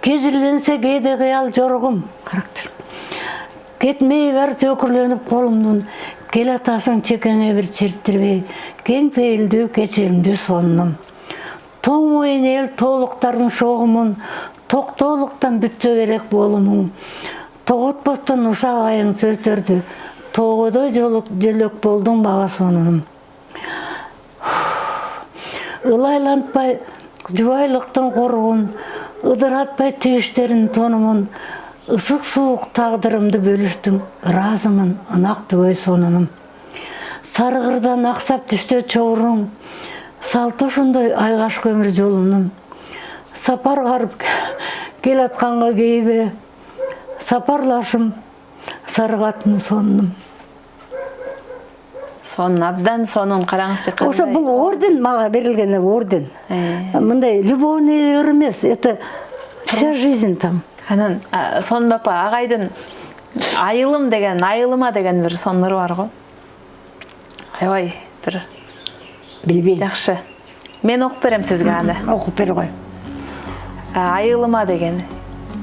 Кезирленсе кээде кыял жорогум, характер. Кетмей барча өкүрленип колумдун, келатасың чекеңе бир черттирбей, кең пейилдүү кечиримдүү сонунум. Тоң моюн эл тоолуктардын шогумун, токтоолуктан бүтсө керек болумуң. Тоготпостон ушак айың сөздөрдү, тоогодой жөлөк болдуң мага сонунум. Ылайлантпай жубайлыктын коругун, ыдыратпай тигиштерин тонумун, ысык суук тагдырымды бөлүштүң, ыраазымын ынактыбой сонунум. Сарыгырдан аксап түштө чоуруң, салты ошондой айгаш көмүр жолумдун. Сапар карып келатканга кейбе, сапарлашым сары катын сонунум. Сонун, абдан сонун, караңызчы кандай. Ошо бул орден мага берилген орден. Мындай любовный ыр эмес, это вся жизнь там. Анан сонун апа агайдын айылым деген, айылыма деген бир сонун ыры бар го. Аябай бир Билбейм. жакшы. Мен окуп берем сизге аны. Окуп бер кой. Айылыма деген.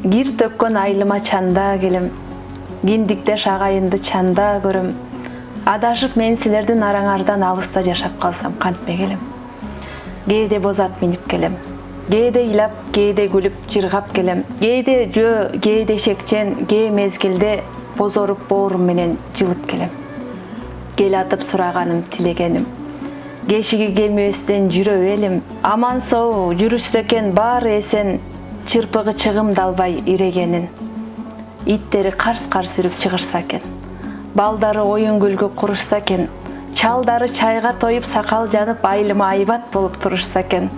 Гир төккөн айылыма чанда келем. Киндиктеш агайынды чанда көрөм. Адашып мен силердин араңардан алыста жашап калсам кантпе келем. Кээде бозат минип келем. Кээде ыйлап, кээде күлүп жыргап келем. Кээде жөө, кээде шекчен, кээ мезгилде бозоруп боорум менен жылып келем. Кел атып сураганым, тилегеним. Кешиги кемебестен жүрө элим. Аман соу жүрүштө экен баары эсен, чырпыгы чыгымдалбай ирегенин. Иттери карс-карс үрүп чыгырса экен. Балдары оюн күлгү курушса экен. Чалдары чайга тоюп сакал жанып айылыма айбат болуп турушса экен.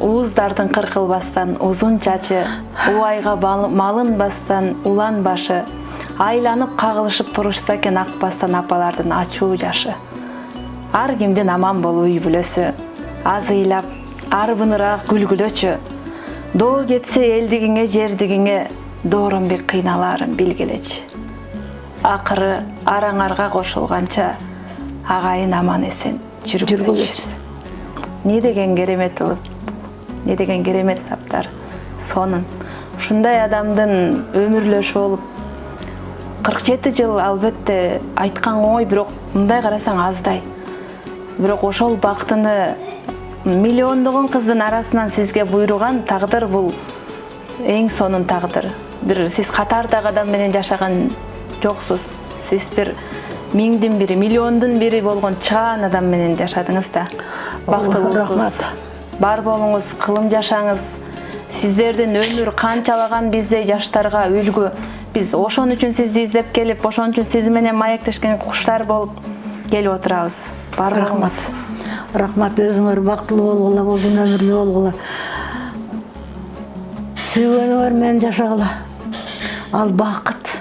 Ууздардын кыркылбастан узун чачы, убайга малынбастан улан башы, айланып кагылышып турушса экен акбастан апалардын ачуу жашы. Ар кимдин аман болуу үй бүлөсү, аз ыйлап, арбыныраак күлгүлөчү. Доо кетсе элдигиңе, жердигиңе, дооронбек кыйналарын билгелечи. Акыры араңарга кошулганча, агайын аман эсен жүргүлөчү. Не деген керемет ылып, не деген керемет саптар. Сонун. Ушундай адамдын өмүрлөшү болуп, 47 жыл албетте айткан оңой, бирок мындай карасаң аздай. Бирок ошол бактыны миллиондогон кыздын арасынан сизге буйруган тагдыр бул эң сонун тагдыр. Бир сиз катардагы адам менен жашаган жоксуз. Сиз бир миңдин бири, миллиондун бири болгон чаан адам менен жашадыңыз да. Бактылуусуз. Бар болуңуз, кылым жашаңыз. Сиздердин өмүр канчалаган биздей жаштарга үлгү. Биз ошон үчүн сизди издеп келип, ошон үчүн сиз менен маектешкен куштар болуп келип отурабыз. Барлыгыбыз. Рахмат, өзүңөр бактылуу болгула, узун өмүрлүү болгула. Сүйгөнүңөр менен жашагыла. Ал бакыт.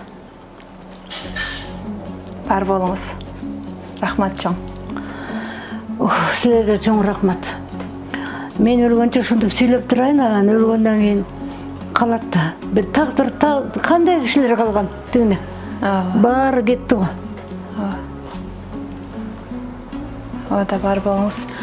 Бар болуңуз. Рахмат чоң. Силерге чоң рахмат. Мен өлгөнчө ушинтип сүйлөп турайын, анан өлгөндөн кийин калат да. Бир тагдыр кандай кишилер калган тигине. Баары кетти го. Оода бар болуңуз.